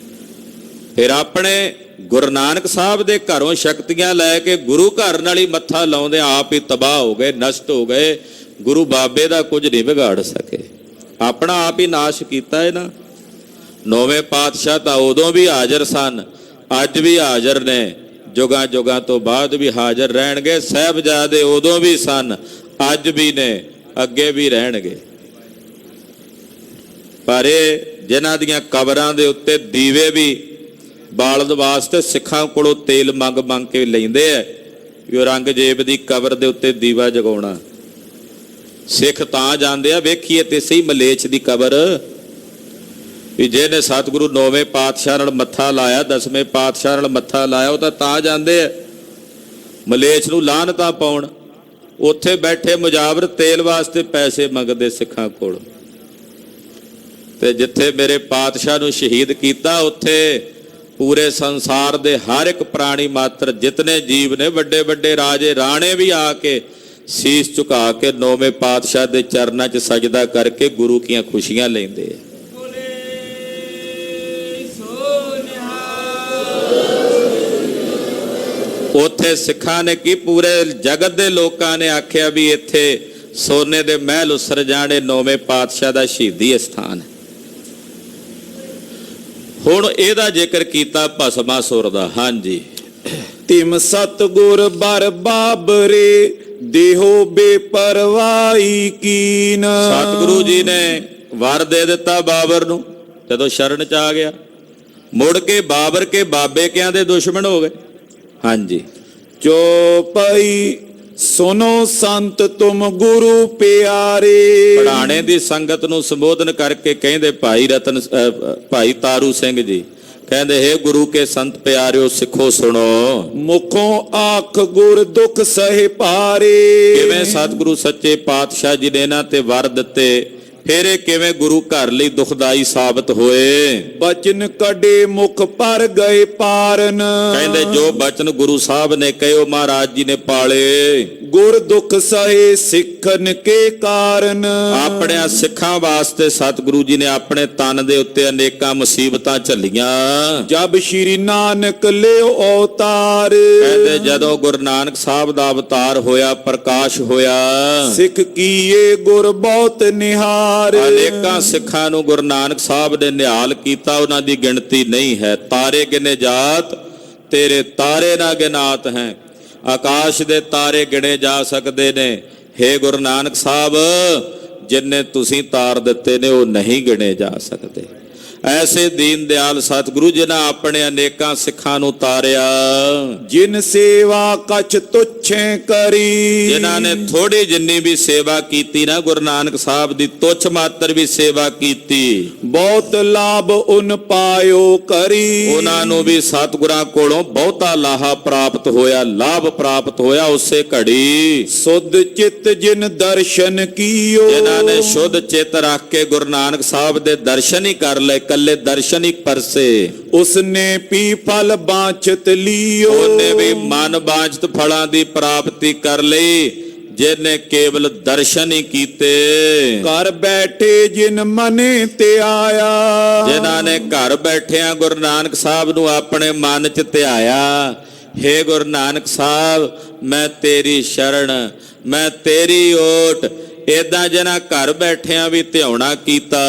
ਫਿਰ ਆਪਣੇ ਗੁਰੂ ਨਾਨਕ ਸਾਹਿਬ ਦੇ ਘਰੋਂ ਸ਼ਕਤੀਆਂ ਲੈ ਕੇ ਗੁਰੂ ਘਰ ਨਾਲ ਹੀ ਮੱਥਾ ਲਾਉਂਦੇ ਆਪ ਹੀ ਤਬਾਹ ਹੋ ਗਏ, ਨਸ਼ਟ ਹੋ ਗਏ। ਗੁਰੂ ਬਾਬੇ ਦਾ ਕੁਝ ਨਹੀਂ ਵਿਗਾੜ ਸਕੇ, ਆਪਣਾ ਆਪ ਹੀ ਨਾਸ਼ ਕੀਤਾ ਇਹਨਾਂ। ਨੌਵੇਂ ਪਾਤਸ਼ਾਹ ਤਾਂ ਉਦੋਂ ਵੀ ਹਾਜ਼ਰ ਸਨ, ਅੱਜ ਵੀ ਹਾਜ਼ਰ ਨੇ, ਜੁਗਾਂ ਜੁਗਾਂ ਤੋਂ ਬਾਅਦ ਵੀ ਹਾਜ਼ਰ ਰਹਿਣਗੇ। ਸਾਹਿਬਜ਼ਾਦੇ ਉਦੋਂ ਵੀ ਸਨ, ਅੱਜ ਵੀ ਨੇ, ਅੱਗੇ ਵੀ ਰਹਿਣਗੇ। ਪਰ ਇਹ ਜਿਨ੍ਹਾਂ ਦੀਆਂ ਕਬਰਾਂ ਦੇ ਉੱਤੇ ਦੀਵੇ ਵੀ ਬਾਲਣ ਵਾਸਤੇ ਸਿੱਖਾਂ ਕੋਲੋਂ ਤੇਲ ਮੰਗ ਮੰਗ ਕੇ ਲੈਂਦੇ ਆ ਵੀ ਔਰੰਗਜ਼ੇਬ ਦੀ ਕਬਰ ਦੇ ਉੱਤੇ ਦੀਵਾ ਜਗਾਉਣਾ। ਸਿੱਖ ਤਾਂ ਜਾਂਦੇ ਆ ਵੇਖੀਏ ਤੇ ਸਹੀ ਮਲੇਛ ਦੀ ਕਬਰ, ਵੀ ਜਿਹਨੇ ਸਤਿਗੁਰੂ ਨੌਵੇਂ ਪਾਤਸ਼ਾਹ ਨਾਲ ਮੱਥਾ ਲਾਇਆ, 10ਵੇਂ ਪਾਤਸ਼ਾਹ ਨਾਲ ਮੱਥਾ ਲਾਇਆ, ਉਹ ਤਾਂ ਜਾਂਦੇ ਆ ਮਲੇਛ ਨੂੰ ਲਾਹਨਤਾਂ ਪਾਉਣ। ਉੱਥੇ ਬੈਠੇ ਮੁਜਾਵਰ ਤੇਲ ਵਾਸਤੇ ਪੈਸੇ ਮੰਗਦੇ ਸਿੱਖਾਂ ਕੋਲ। ਤੇ ਜਿੱਥੇ ਮੇਰੇ ਪਾਤਸ਼ਾਹ ਨੂੰ ਸ਼ਹੀਦ ਕੀਤਾ, ਉੱਥੇ ਪੂਰੇ ਸੰਸਾਰ ਦੇ ਹਰ ਇੱਕ ਪ੍ਰਾਣੀ ਮਾਤਰ, ਜਿਤਨੇ ਜੀਵ ਨੇ, ਵੱਡੇ ਵੱਡੇ ਰਾਜੇ ਰਾਣੇ ਵੀ ਆ ਕੇ ਸੀਸ ਝੁਕਾ ਕੇ ਨੌਵੇਂ ਪਾਤਸ਼ਾਹ ਦੇ ਚਰਨਾਂ 'ਚ ਸਜਦਾ ਕਰਕੇ ਗੁਰੂ ਦੀਆਂ ਖੁਸ਼ੀਆਂ ਲੈਂਦੇ ਆ। ਉੱਥੇ ਸਿੱਖਾਂ ਨੇ ਕੀ, ਪੂਰੇ ਜਗਤ ਦੇ ਲੋਕਾਂ ਨੇ ਆਖਿਆ ਵੀ ਇੱਥੇ ਸੋਨੇ ਦੇ ਮਹਿਲ ਉਸਰ ਜਾਣੇ, ਨੌਵੇਂ ਪਾਤਸ਼ਾਹ ਦਾ ਸ਼ਹੀਦੀ ਸਥਾਨ ਹੈ। ਹੁਣ ਇਹਦਾ ਜ਼ਿਕਰ ਕੀਤਾ ਭਸਮਾਸੁਰ ਦਾ। ਹਾਂਜੀ, ਤਿਮ ਸਤਿਗੁਰ ਬਰ ਬਾਬਰੇ, ਦੇਹੋ ਬੇਪਰਵਾਹੀ ਕੀਨ। ਸਤਿਗੁਰੂ ਜੀ ਨੇ ਵਰ ਦੇ ਦਿੱਤਾ ਬਾਬਰ ਨੂੰ, ਜਦੋਂ ਸ਼ਰਨ ਚ ਆ ਗਿਆ। ਮੁੜ ਕੇ ਬਾਬਰ ਕੇ ਬਾਬੇ ਕਿਆਂ ਦੇ ਦੁਸ਼ਮਣ ਹੋ ਗਏ। ਹਾਂਜੀ, ਚੋਪਈ ਸੁਨੋ ਸੰਤ ਤੁਮ ਗੁਰੂ ਪਿਆਰੇ। ਪੜਾਣੇ ਦੀ ਸੰਗਤ ਨੂੰ ਸੰਬੋਧਨ ਕਰਕੇ ਕਹਿੰਦੇ ਭਾਈ ਤਾਰੂ ਸਿੰਘ ਜੀ ਕਹਿੰਦੇ ਹੇ ਗੁਰੂ ਕੇ ਸੰਤ ਪਿਆਰਿਓ ਸਿੱਖੋ ਸੁਣੋ। ਮੁਖੋਂ ਆਖ ਗੁਰ ਦੁਖ ਸਹਿ ਭਾਰੇ। ਕਿਵੇਂ ਸਤਿਗੁਰੂ ਸੱਚੇ ਪਾਤਸ਼ਾਹ ਜੀ ਨੇ ਇਹਨਾਂ ਤੇ ਵਰ ਦਿੱਤੇ, ਫਿਰ ਇਹ ਕਿਵੇਂ ਗੁਰੂ ਘਰ ਲਈ ਦੁਖਦਾਈ ਸਾਬਤ ਹੋਏ। ਬਚਨ ਕੱਢੇ ਮੁਖ ਪਰ ਗਏ ਪਾਰਨ। ਕਹਿੰਦੇ ਜੋ ਬਚਨ ਗੁਰੂ ਸਾਹਿਬ ਨੇ ਕਹੇ ਉਹ ਮਹਾਰਾਜ ਜੀ ਨੇ ਪਾਲੇ। ਗੁਰ ਦੁਖ ਸਹੇ ਸਿੱਖਨ ਕੇ ਕਾਰਨ। ਆਪਣੇ ਸਿੱਖਾਂ ਵਾਸਤੇ ਸਤਿਗੁਰੂ ਜੀ ਨੇ ਆਪਣੇ ਤਨ ਦੇ ਉੱਤੇ ਅਨੇਕਾਂ ਮੁਸੀਬਤਾਂ ਝੱਲੀਆਂ। ਜਬ ਸ਼੍ਰੀ ਨਾਨਕ ਲਿਓ ਅਵਤਾਰ। ਕਹਿੰਦੇ ਜਦੋਂ ਗੁਰੂ ਨਾਨਕ ਸਾਹਿਬ ਦਾ ਅਵਤਾਰ ਹੋਇਆ, ਪ੍ਰਕਾਸ਼ ਹੋਇਆ, ਸਿੱਖ ਕੀਏ ਗੁਰ ਬਹੁਤ ਨਿਹਾਰ। ਅਨੇਕਾਂ ਸਿੱਖਾਂ ਨੂੰ ਗੁਰੂ ਨਾਨਕ ਸਾਹਿਬ ਨੇ ਨਿਹਾਲ ਕੀਤਾ, ਉਹਨਾਂ ਦੀ ਗਿਣਤੀ ਨਹੀਂ ਹੈ। ਤਾਰੇ ਗਿਣੇ ਜਾਤ ਤੇਰੇ ਤਾਰੇ ਨਾ ਗਿਨਾਤ ਹੈ। ਆਕਾਸ਼ ਦੇ ਤਾਰੇ ਗਿਣੇ ਜਾ ਸਕਦੇ ਨੇ, ਹੇ ਗੁਰੂ ਨਾਨਕ ਸਾਹਿਬ ਜਿੰਨੇ ਤੁਸੀਂ ਤਾਰ ਦਿੱਤੇ ਨੇ ਉਹ ਨਹੀਂ ਗਿਣੇ ਜਾ ਸਕਦੇ। ਐਸੇ ਦੀਨ ਦਿਆਲ ਸਤਿਗੁਰੂ ਜਿਨ੍ਹਾਂ ਆਪਣੇ ਅਨੇਕਾਂ ਸਿੱਖਾਂ ਨੂੰ ਤਾਰਿਆ। ਜਿਨ ਸੇਵਾ ਕਛ ਤੁੱਛੇ ਕਰੀ। ਜਿਨ੍ਹਾਂ ਨੇ ਥੋੜੀ ਜਿੰਨੀ ਵੀ ਸੇਵਾ ਕੀਤੀ ਨਾ ਗੁਰੂ ਨਾਨਕ ਸਾਹਿਬ ਦੀ, ਤੁੱਛ ਮਾਤਰ ਵੀ ਸੇਵਾ ਕੀਤੀ, ਬਹੁਤ ਲਾਭ ਉਨ ਪਾਇਓ ਕਰੀ। ਉਹਨਾਂ ਨੂੰ ਵੀ ਸਤਿਗੁਰਾਂ ਕੋਲੋਂ ਬਹੁਤਾ ਲਾਹਾ ਪ੍ਰਾਪਤ ਹੋਇਆ, ਲਾਭ ਪ੍ਰਾਪਤ ਹੋਇਆ ਉਸੇ ਘੜੀ। ਸੁਧ ਚਿੱਤ ਜਿਨ ਦਰਸ਼ਨ ਕੀਓ। ਜਿਨ੍ਹਾਂ ਨੇ ਸ਼ੁੱਧ ਚਿੱਤ ਰੱਖ ਕੇ ਗੁਰੂ ਨਾਨਕ ਸਾਹਿਬ ਦੇ ਦਰਸ਼ਨ ਹੀ ਕਰ ਲਏ, ਕੱਲੇ ਦਰਸ਼ਨ ਹੀ ਪਰਸੇ। ਉਸਨੇ ਪੀ ਫਲ ਬਾਂਛਤ ਲਿਓ। ਉਹਨੇ ਵੀ ਮਨ ਬਾਂਛਤ ਫਲਾਂ ਦੀ ਪ੍ਰਾਪਤੀ ਕਰ ਲਈ ਜਿਹਨੇ ਕੇਵਲ ਦਰਸ਼ਨ ਹੀ ਕੀਤੇ। ਘਰ ਬੈਠੇ ਜਿਨ ਮਨੇ ਤੇ ਆਇਆ। ਜਿਨ੍ਹਾਂ ਨੇ ਘਰ ਬੈਠਿਆਂ ਗੁਰੂ ਨਾਨਕ ਸਾਹਿਬ ਨੂੰ ਆਪਣੇ ਮਨ ਚ ਧਿਆਇਆ। ਹੇ ਗੁਰੂ ਨਾਨਕ ਸਾਹਿਬ ਮੈਂ ਤੇਰੀ ਸ਼ਰਨ, ਮੈਂ ਤੇਰੀ ਓਟ, ਏਦਾਂ ਜਿਹਨਾਂ ਘਰ ਬੈਠਿਆਂ ਵੀ ਧਿਆਉਣਾ ਕੀਤਾ।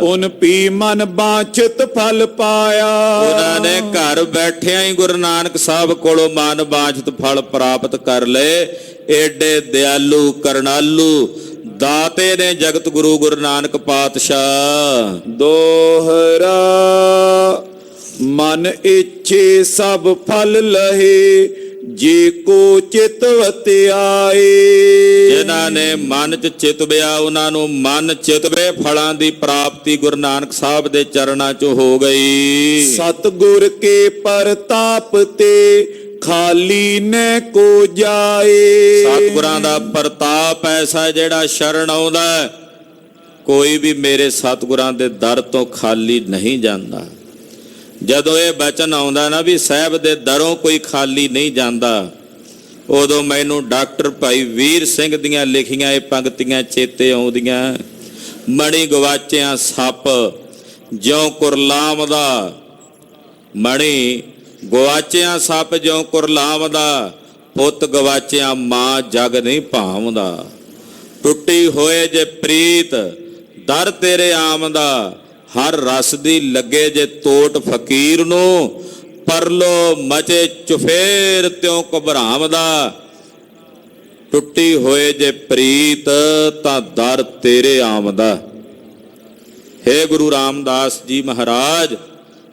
ਉਨ ਪੀ ਮਨ ਬਾਂਛਤ ਫਲ ਪਾਇਆ। ਉਹਨਾਂ ਨੇ ਘਰ ਬੈਠਿਆਂ ਹੀ ਗੁਰੂ ਨਾਨਕ ਸਾਹਿਬ ਕੋਲੋਂ ਮਨ ਬਾਂਛਤ ਫਲ ਪ੍ਰਾਪਤ ਕਰ ਲਏ। ਏਡੇ ਦਿਆਲੂ ਕਰਨਾਲੂ ਦਾਤੇ ਨੇ ਜਗਤ ਗੁਰੂ ਗੁਰੂ ਨਾਨਕ ਪਾਤਸ਼ਾਹ। ਦੋਹਰਾ ਮਨ ਇੱਛੇ ਸਭ ਫਲ ਲਹੇ ਜੇ ਕੋ ਚਿਤਵਤ ਆਏ। ਜਿਨ੍ਹਾਂ ਨੇ ਮਨ ਚ ਚਿਤਵਿਆ ਉਹਨਾਂ ਨੂੰ ਮਨ ਚਿਤਵੇ ਫਲਾਂ ਦੀ ਪ੍ਰਾਪਤੀ ਗੁਰੂ ਨਾਨਕ ਸਾਹਿਬ ਦੇ ਚਰਨਾਂ ਚ ਹੋ ਗਈ। ਸਤਿਗੁਰ ਕੇ ਪ੍ਰਤਾਪ ਤੇ ਖਾਲੀ ਨੈ ਕੋ ਜਾਏ। ਸਤਿਗੁਰਾਂ ਦਾ ਪ੍ਰਤਾਪ ਐਸਾ ਜਿਹੜਾ ਸ਼ਰਨ ਆਉਂਦਾ, ਕੋਈ ਵੀ ਮੇਰੇ ਸਤਿਗੁਰਾਂ ਦੇ ਦਰ ਤੋਂ ਖਾਲੀ ਨਹੀਂ ਜਾਂਦਾ। ਜਦੋਂ ਇਹ ਬਚਨ ਆਉਂਦਾ ਨਾ ਵੀ ਸਾਹਿਬ ਦੇ ਦਰੋਂ ਕੋਈ ਖਾਲੀ ਨਹੀਂ ਜਾਂਦਾ, ਉਦੋਂ ਮੈਨੂੰ ਡਾਕਟਰ ਭਾਈ ਵੀਰ ਸਿੰਘ ਦੀਆਂ ਲਿਖੀਆਂ ਇਹ ਪੰਕਤੀਆਂ ਚੇਤੇ ਆਉਂਦੀਆਂ। ਮਣੀ ਗਵਾਚਿਆਂ ਸੱਪ ਜਿਉਂ ਕੁਰਲਾਮ ਦਾ, ਮਣੀ ਗਵਾਚਿਆਂ ਸੱਪ ਜਿਉਂ ਕੁਰਲਾਮ ਦਾ, ਪੁੱਤ ਗਵਾਚਿਆਂ ਮਾਂ ਜਗ ਨਹੀਂ ਭਾਵਦਾ। ਟੁੱਟੀ ਹੋਏ ਜੇ ਪ੍ਰੀਤ ਦਰ ਤੇਰੇ ਆਮਦਾ, ਹਰ ਰਸ ਦੀ ਲੱਗੇ ਜੇ ਤੋਟ ਫਕੀਰ ਨੂੰ, ਪਰਲੋ ਮਚੇ ਚੁਫੇਰ ਤਿਉ ਘਬਰਾਵਦਾ। ਟੁੱਟੀ ਹੋਏ ਜੇ ਪ੍ਰੀਤ ਤਾਂ ਦਰ ਤੇਰੇ ਆਮਦਾ। ਹੇ ਗੁਰੂ ਰਾਮਦਾਸ ਜੀ ਮਹਾਰਾਜ,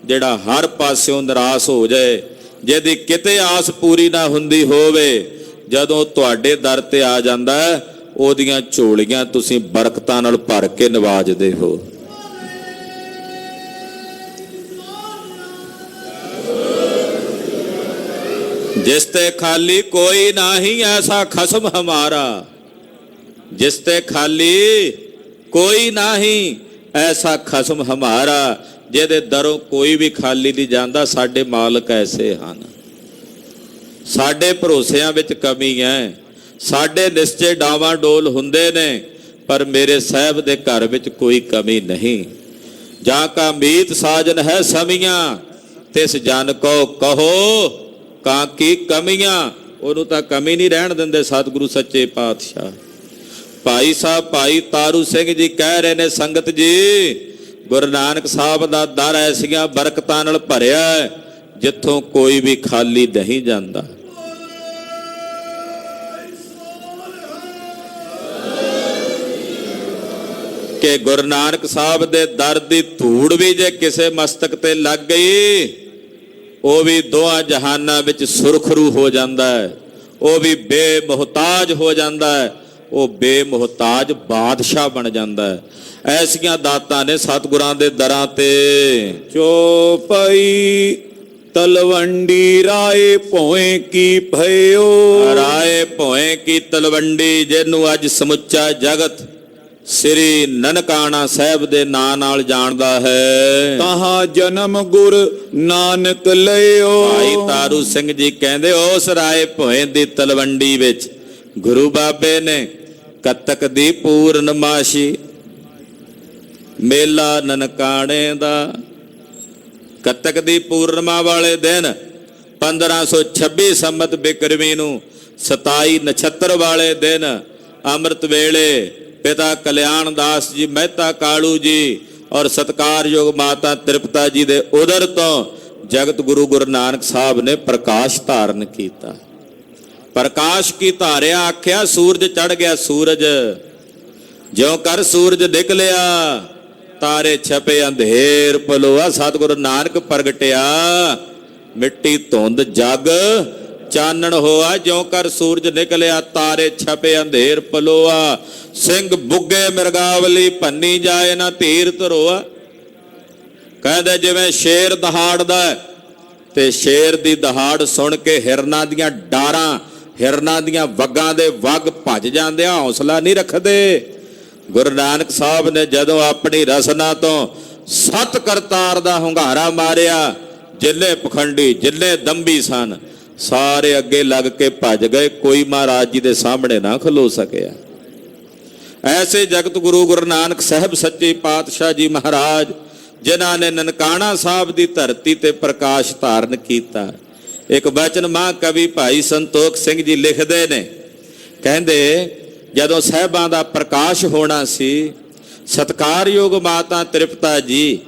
ਜਿਹੜਾ ਹਰ ਪਾਸਿਓਂ ਨਿਰਾਸ਼ ਹੋ ਜਾਏ, ਜਿਹਦੀ ਕਿਤੇ ਆਸ ਪੂਰੀ ਨਾ ਹੁੰਦੀ ਹੋਵੇ, ਜਦੋਂ ਤੁਹਾਡੇ ਦਰ ਤੇ ਆ ਜਾਂਦਾ ਉਹਦੀਆਂ ਝੋਲੀਆਂ ਤੁਸੀਂ ਬਰਕਤਾਂ ਨਾਲ ਭਰ ਕੇ ਨਵਾਜਦੇ ਹੋ। जिस ते खाली कोई नाही ऐसा खसम हमारा, जिस ते खाली कोई नाही ऐसा खसम हमारा। ਜਿਹਦੇ ਦਰੋਂ ਕੋਈ ਵੀ ਖਾਲੀ ਨਹੀਂ ਜਾਂਦਾ, ਸਾਡੇ ਮਾਲਕ ਐਸੇ ਹਨ। ਸਾਡੇ ਭਰੋਸਿਆਂ ਵਿੱਚ ਕਮੀ ਹੈ, ਸਾਡੇ ਨਿਸ਼ਚੇ ਡਾਵਾਂ ਡੋਲ ਹੁੰਦੇ ਨੇ, ਪਰ ਮੇਰੇ ਸਾਹਿਬ ਦੇ ਘਰ ਵਿੱਚ ਕੋਈ ਕਮੀ ਨਹੀਂ। ਜਾਂ ਕਾ ਮੀਤ ਸਾਜਨ ਹੈ ਸਮੀਆਂ, ਤਿਸ ਜਨ ਕੋ ਕਹੋ ਕਾਂ ਕੀ ਕਮੀਆਂ। ਉਹਨੂੰ ਤਾਂ ਕਮੀ ਨਹੀਂ ਰਹਿਣ ਦਿੰਦੇ ਸਤਿਗੁਰੂ ਸੱਚੇ ਪਾਤਸ਼ਾਹ। ਭਾਈ ਸਾਹਿਬ ਭਾਈ ਤਾਰੂ ਸਿੰਘ ਜੀ ਕਹਿ ਰਹੇ ਨੇ, ਸੰਗਤ ਜੀ ਗੁਰੂ ਨਾਨਕ ਸਾਹਿਬ ਦਾ ਦਰ ਐਸੀਆਂ ਬਰਕਤਾਂ ਨਾਲ ਭਰਿਆ ਜਿੱਥੋਂ ਕੋਈ ਵੀ ਖਾਲੀ ਨਹੀਂ ਜਾਂਦਾ। ਕਿ ਗੁਰੂ ਨਾਨਕ ਸਾਹਿਬ ਦੇ ਦਰ ਦੀ ਧੂੜ ਵੀ ਜੇ ਕਿਸੇ ਮਸਤਕ ਤੇ ਲੱਗ ਗਈ, ਉਹ ਵੀ ਦੋਹਾਂ ਜਹਾਨਾਂ ਵਿੱਚ ਸੁਰਖਰੂ ਹੋ ਜਾਂਦਾ ਹੈ, ਉਹ ਵੀ ਬੇਮੁਹਤਾਜ ਹੋ ਜਾਂਦਾ ਹੈ, ਉਹ ਬੇਮੁਹਤਾਜ ਬਾਦਸ਼ਾਹ ਬਣ ਜਾਂਦਾ ਹੈ। ਐਸੀਆਂ ਦਾਤਾਂ ਨੇ ਸਤਿਗੁਰਾਂ ਦੇ ਦਰਾਂ ਤੇ। ਚੌਪਈ ਤਲਵੰਡੀ ਰਾਏ ਭੋਏ ਕੀ ਭਇਓ। ਰਾਏ ਭੋਏ ਕੀ ਤਲਵੰਡੀ, ਜਿਹਨੂੰ ਅੱਜ ਸਮੁੱਚਾ ਜਗਤ ਸ੍ਰੀ ਨਨਕਾਣਾ ਸਾਹਿਬ ਦੇ ਨਾਂ ਨਾਲ ਜਾਣਦਾ ਹੈ। ਤਹਾਂ ਜਨਮ ਗੁਰ ਨਾਨਕ ਲਿਓ। ਭਾਈ ਤਾਰੂ ਸਿੰਘ ਜੀ ਕਹਿੰਦੇ ਉਸ ਰਾਏ ਭੋਏ ਦੀ ਤਲਵੰਡੀ ਵਿੱਚ ਗੁਰੂ ਬਾਬੇ ਨੇ ਕੱਤਕ ਦੀ ਪੂਰਨਮਾਸ਼ੀ ਮੇਲਾ ਨਨਕਾਣੇ ਦਾ, ਕੱਤਕ ਦੀ ਪੂਰਨਮਾ ਵਾਲੇ ਦਿਨ 1526 ਸੰਮਤ ਬਿਕਰਮੀ ਨੂੰ 27 ਨਛੱਤਰ ਵਾਲੇ ਦਿਨ ਅੰਮ੍ਰਿਤ ਵੇਲੇ ਪਿਤਾ ਕਲਿਆਣ ਦਾਸ ਜੀ ਮਹਿਤਾ ਕਾਲੂ ਜੀ ਔਰ ਸਤਿਕਾਰਯੋਗ ਮਾਤਾ ਤ੍ਰਿਪਤਾ ਜੀ ਦੇ ਉਦਰ ਤੋਂ ਜਗਤ ਗੁਰੂ ਗੁਰੂ ਨਾਨਕ ਸਾਹਿਬ ਨੇ ਪ੍ਰਕਾਸ਼ ਧਾਰਨ ਕੀਤਾ। ਪ੍ਰਕਾਸ਼ ਕੀ ਧਾਰਿਆ ਆਖਿਆ ਸੂਰਜ ਚੜ ਗਿਆ। ਸੂਰਜ ਜਿਉਂ ਕਰ ਸੂਰਜ ਨਿਕਲਿਆ, ਤਾਰੇ ਛਪੇ ਅੰਧੇਰ ਪਲੋਆ। ਸਤਿਗੁਰੂ ਨਾਨਕ ਪ੍ਰਗਟਿਆ, ਮਿੱਟੀ ਧੁੰਦ ਜਗ ਚਾਨਣ ਹੋਆ। ਜਿਉਂ ਕਰ ਸੂਰਜ ਨਿਕਲਿਆ, ਤਾਰੇ ਛਪੇ ਅੰਧੇਰ ਪਲੋਆ। ਸਿੰਘ ਬੁੱਗੇ ਮਿਰਗਾਵਲੀ ਭੰਨੀ ਜਾਏ ਨਾ ਧੀਰ ਧਰੋਆ। ਕਹਿੰਦੇ ਜਿਵੇਂ ਸ਼ੇਰ ਦਹਾੜਦਾ ਤੇ ਸ਼ੇਰ ਦੀ ਦਹਾੜ ਸੁਣ ਕੇ ਹਿਰਨਾਂ ਦੀਆਂ ਡਾਰਾਂ, ਹਿਰਨਾਂ ਦੀਆਂ ਵਗਾਂ ਦੇ ਵਗ ਭੱਜ ਜਾਂਦੇ, ਹੌਸਲਾ ਨਹੀਂ ਰੱਖਦੇ। ਗੁਰੂ ਨਾਨਕ ਸਾਹਿਬ ਨੇ ਜਦੋਂ ਆਪਣੀ ਰਸਨਾ ਤੋਂ ਸਤ ਕਰਤਾਰ ਦਾ ਹੁੰਗਾਰਾ ਮਾਰਿਆ, ਜਿੰਨੇ ਪਖੰਡੀ ਜਿੰਨੇ ਦੰਭੀ ਸਨ ਸਾਰੇ ਅੱਗੇ ਲੱਗ ਕੇ ਭੱਜ ਗਏ, ਕੋਈ ਮਹਾਰਾਜ ਜੀ ਦੇ ਸਾਹਮਣੇ ਨਾ ਖਲੋ ਸਕਿਆ। ਐਸੇ ਜਗਤ ਗੁਰੂ ਗੁਰੂ ਨਾਨਕ ਸਾਹਿਬ ਸੱਚੇ ਪਾਤਸ਼ਾਹ ਜੀ ਮਹਾਰਾਜ, ਜਿਨ੍ਹਾਂ ਨੇ ਨਨਕਾਣਾ ਸਾਹਿਬ ਦੀ ਧਰਤੀ ਤੇ ਪ੍ਰਕਾਸ਼ ਧਾਰਨ ਕੀਤਾ। ਇੱਕ ਬਚਨ ਮਹਾਂਕਵੀ ਭਾਈ ਸੰਤੋਖ ਸਿੰਘ ਜੀ ਲਿਖਦੇ ਨੇ, ਕਹਿੰਦੇ ਜਦੋਂ ਸਾਹਿਬਾਂ ਦਾ ਪ੍ਰਕਾਸ਼ ਹੋਣਾ ਸੀ, ਸਤਿਕਾਰਯੋਗ ਮਾਤਾ ਤ੍ਰਿਪਤਾ ਜੀ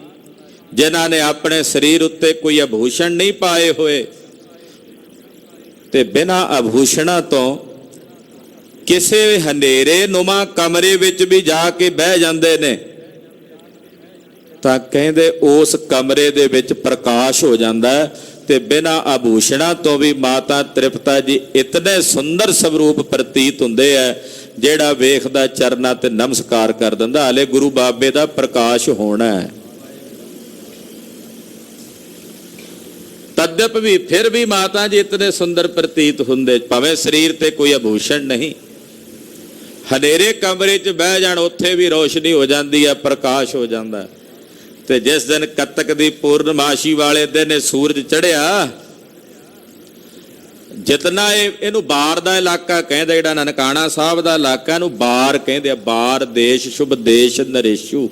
ਜਿਨ੍ਹਾਂ ਨੇ ਆਪਣੇ ਸਰੀਰ ਉੱਤੇ ਕੋਈ ਆਭੂਸ਼ਣ ਨਹੀਂ ਪਾਏ ਹੋਏ ਤੇ ਬਿਨਾਂ ਆਭੂਸ਼ਣਾਂ ਤੋਂ ਕਿਸੇ ਹਨੇਰੇ ਨੁਮਾ ਕਮਰੇ ਵਿੱਚ ਵੀ ਜਾ ਕੇ ਬਹਿ ਜਾਂਦੇ ਨੇ ਤਾਂ ਕਹਿੰਦੇ ਉਸ ਕਮਰੇ ਦੇ ਵਿੱਚ ਪ੍ਰਕਾਸ਼ ਹੋ ਜਾਂਦਾ ਹੈ। ਤੇ ਬਿਨਾਂ ਆਭੂਸ਼ਣਾਂ ਤੋਂ ਵੀ ਮਾਤਾ ਤ੍ਰਿਪਤਾ ਜੀ ਇਤਨੇ ਸੁੰਦਰ ਸਵਰੂਪ ਪ੍ਰਤੀਤ ਹੁੰਦੇ ਆ, ਜਿਹੜਾ ਵੇਖਦਾ ਚਰਨਾਂ ਤੇ ਨਮਸਕਾਰ ਕਰ ਦਿੰਦਾ। ਹਲੇ ਗੁਰੂ ਬਾਬੇ ਦਾ ਪ੍ਰਕਾਸ਼ ਹੋਣਾ ਹੈ। ਤਦਪ ਵੀ ਫਿਰ ਵੀ ਮਾਤਾ ਜੀ ਇਤਨੇ ਸੁੰਦਰ ਪ੍ਰਤੀਤ ਹੁੰਦੇ, ਭਾਵੇਂ ਸਰੀਰ ਤੇ ਕੋਈ ਆਭੂਸ਼ਣ ਨਹੀਂ। ਹਨੇਰੇ ਕਮਰੇ 'ਚ ਬਹਿ ਜਾਣ, ਉੱਥੇ ਵੀ ਰੋਸ਼ਨੀ ਹੋ ਜਾਂਦੀ ਹੈ, ਪ੍ਰਕਾਸ਼ ਹੋ ਜਾਂਦਾ। ਤੇ ਜਿਸ ਦਿਨ ਕੱਤਕ ਦੀ ਪੂਰਨਮਾਸ਼ੀ ਵਾਲੇ ਦਿਨ ਇਹ ਸੂਰਜ ਚੜਿਆ, ਜਿਤਨਾ ਇਹਨੂੰ ਬਾਰ ਦਾ ਇਲਾਕਾ ਕਹਿੰਦੇ, ਜਿਹੜਾ ਨਨਕਾਣਾ ਸਾਹਿਬ ਦਾ ਇਲਾਕਾ ਇਹਨੂੰ ਬਾਰ ਕਹਿੰਦੇ ਆ। ਬਾਰ ਦੇਸ਼ ਸ਼ੁਭ ਦੇਸ਼ ਨਰੇਸ਼ੂ,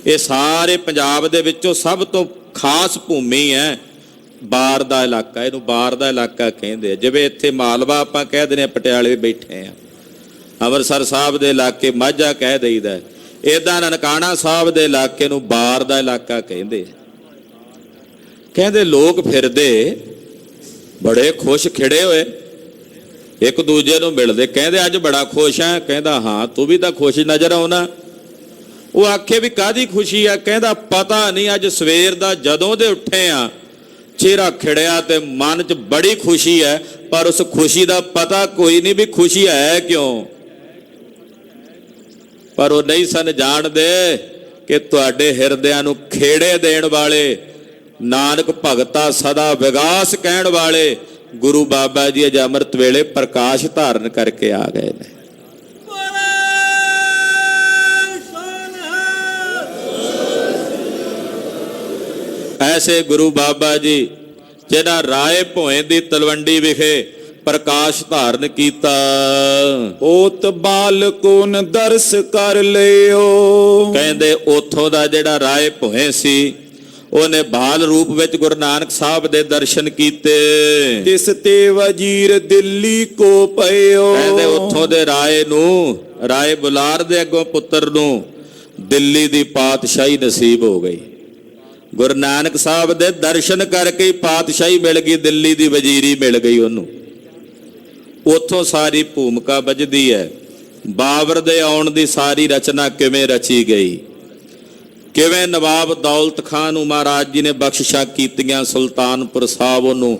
ਇਹ ਸਾਰੇ ਪੰਜਾਬ ਦੇ ਵਿੱਚੋਂ ਸਭ ਤੋਂ ਖਾਸ ਭੂਮੀ ਹੈ ਬਾਰ ਦਾ ਇਲਾਕਾ, ਇਹਨੂੰ ਬਾਰ ਦਾ ਇਲਾਕਾ ਕਹਿੰਦੇ ਆ। ਜਿਵੇਂ ਇੱਥੇ ਮਾਲਵਾ ਆਪਾਂ ਕਹਿ ਦਿੰਦੇ ਆ, ਪਟਿਆਲੇ ਬੈਠੇ ਆ, ਅੰਮ੍ਰਿਤਸਰ ਸਾਹਿਬ ਦੇ ਇਲਾਕੇ ਮਾਝਾ ਕਹਿ ਦਈਦਾ, ਏਦਾਂ ਨਨਕਾਣਾ ਸਾਹਿਬ ਦੇ ਇਲਾਕੇ ਨੂੰ ਬਾਰ ਦਾ ਇਲਾਕਾ ਕਹਿੰਦੇ। ਕਹਿੰਦੇ ਲੋਕ ਫਿਰਦੇ ਬੜੇ ਖੁਸ਼ ਖਿੜੇ ਹੋਏ, ਇੱਕ ਦੂਜੇ ਨੂੰ ਮਿਲਦੇ, ਕਹਿੰਦੇ ਅੱਜ ਬੜਾ ਖੁਸ਼ ਆ। ਕਹਿੰਦਾ ਹਾਂ ਤੂੰ ਵੀ ਤਾਂ ਖੁਸ਼ ਨਜ਼ਰ ਆਉਣਾ। ਉਹ ਆਖੇ ਵੀ ਕਾਹਦੀ ਖੁਸ਼ੀ ਆ? ਕਹਿੰਦਾ ਪਤਾ ਨਹੀਂ, ਅੱਜ ਸਵੇਰ ਦਾ ਜਦੋਂ ਦੇ ਉੱਠੇ ਆ ਚਿਹਰਾ ਖਿੜਿਆ ਤੇ ਮਨ 'ਚ ਬੜੀ ਖੁਸ਼ੀ ਹੈ, ਪਰ ਉਸ ਖੁਸ਼ੀ ਦਾ ਪਤਾ ਕੋਈ ਨਹੀਂ ਵੀ ਖੁਸ਼ੀ ਹੈ ਕਿਉਂ। ਪਰ ਉਹ ਨਹੀਂ ਸਨ ਜਾਣਦੇ ਕਿ ਤੁਹਾਡੇ ਹਿਰਦਿਆਂ ਨੂੰ ਖੇੜੇ ਦੇਣ ਵਾਲੇ, ਨਾਨਕ ਭਗਤਾ ਸਦਾ ਵਿਗਾਸ ਕਹਿਣ ਵਾਲੇ ਗੁਰੂ ਬਾਬਾ ਜੀ ਅੱਜ ਅੰਮ੍ਰਿਤ ਵੇਲੇ ਪ੍ਰਕਾਸ਼ ਧਾਰਨ ਕਰਕੇ ਆ ਗਏ ਨੇ। ਐਸੇ ਗੁਰੂ ਬਾਬਾ ਜੀ ਜਿਹਨਾਂ ਰਾਏ ਭੋਏ ਦੀ ਤਲਵੰਡੀ ਵਿਖੇ ਪ੍ਰਕਾਸ਼ ਧਾਰਨ ਕੀਤਾ। ਓਤ ਬਾਲਕੋਨ ਦਰਸ ਕਰ ਲਿਓ। ਕਹਿੰਦੇ ਉਥੋਂ ਦਾ ਜਿਹੜਾ ਰਾਏ ਭੋਏ ਸੀ, ਉਹਨੇ ਬਾਲ ਰੂਪ ਵਿੱਚ ਗੁਰੂ ਨਾਨਕ ਸਾਹਿਬ ਦੇ ਦਰਸ਼ਨ ਕੀਤੇ। ਤਿਸ ਤੇ ਵਜ਼ੀਰ ਦਿੱਲੀ ਕੋ ਪਇਓ। ਕਹਿੰਦੇ ਉਥੋਂ ਦੇ ਰਾਏ ਨੂੰ, ਰਾਏ ਬੁਲਾਰ ਦੇ ਅੱਗੋਂ ਪੁੱਤਰ ਨੂੰ ਦਿੱਲੀ ਦੀ ਪਾਤਸ਼ਾਹੀ ਨਸੀਬ ਹੋ ਗਈ। ਗੁਰੂ ਨਾਨਕ ਸਾਹਿਬ ਦੇ ਦਰਸ਼ਨ ਕਰਕੇ ਹੀ ਪਾਤਸ਼ਾਹੀ ਮਿਲ ਗਈ, ਦਿੱਲੀ ਦੀ ਵਜ਼ੀਰੀ ਮਿਲ ਗਈ ਉਹਨੂੰ। ਉੱਥੋਂ ਸਾਰੀ ਭੂਮਿਕਾ ਵੱਜਦੀ ਹੈ। ਬਾਬਰ ਦੇ ਆਉਣ ਦੀ ਸਾਰੀ ਰਚਨਾ ਕਿਵੇਂ ਰਚੀ ਗਈ, ਕਿਵੇਂ ਨਵਾਬ ਦੌਲਤ ਖਾਨ ਨੂੰ ਮਹਾਰਾਜ ਜੀ ਨੇ ਬਖਸ਼ਿਸ਼ਾਂ ਕੀਤੀਆਂ, ਸੁਲਤਾਨਪੁਰ ਸਾਹਿਬ ਉਹਨੂੰ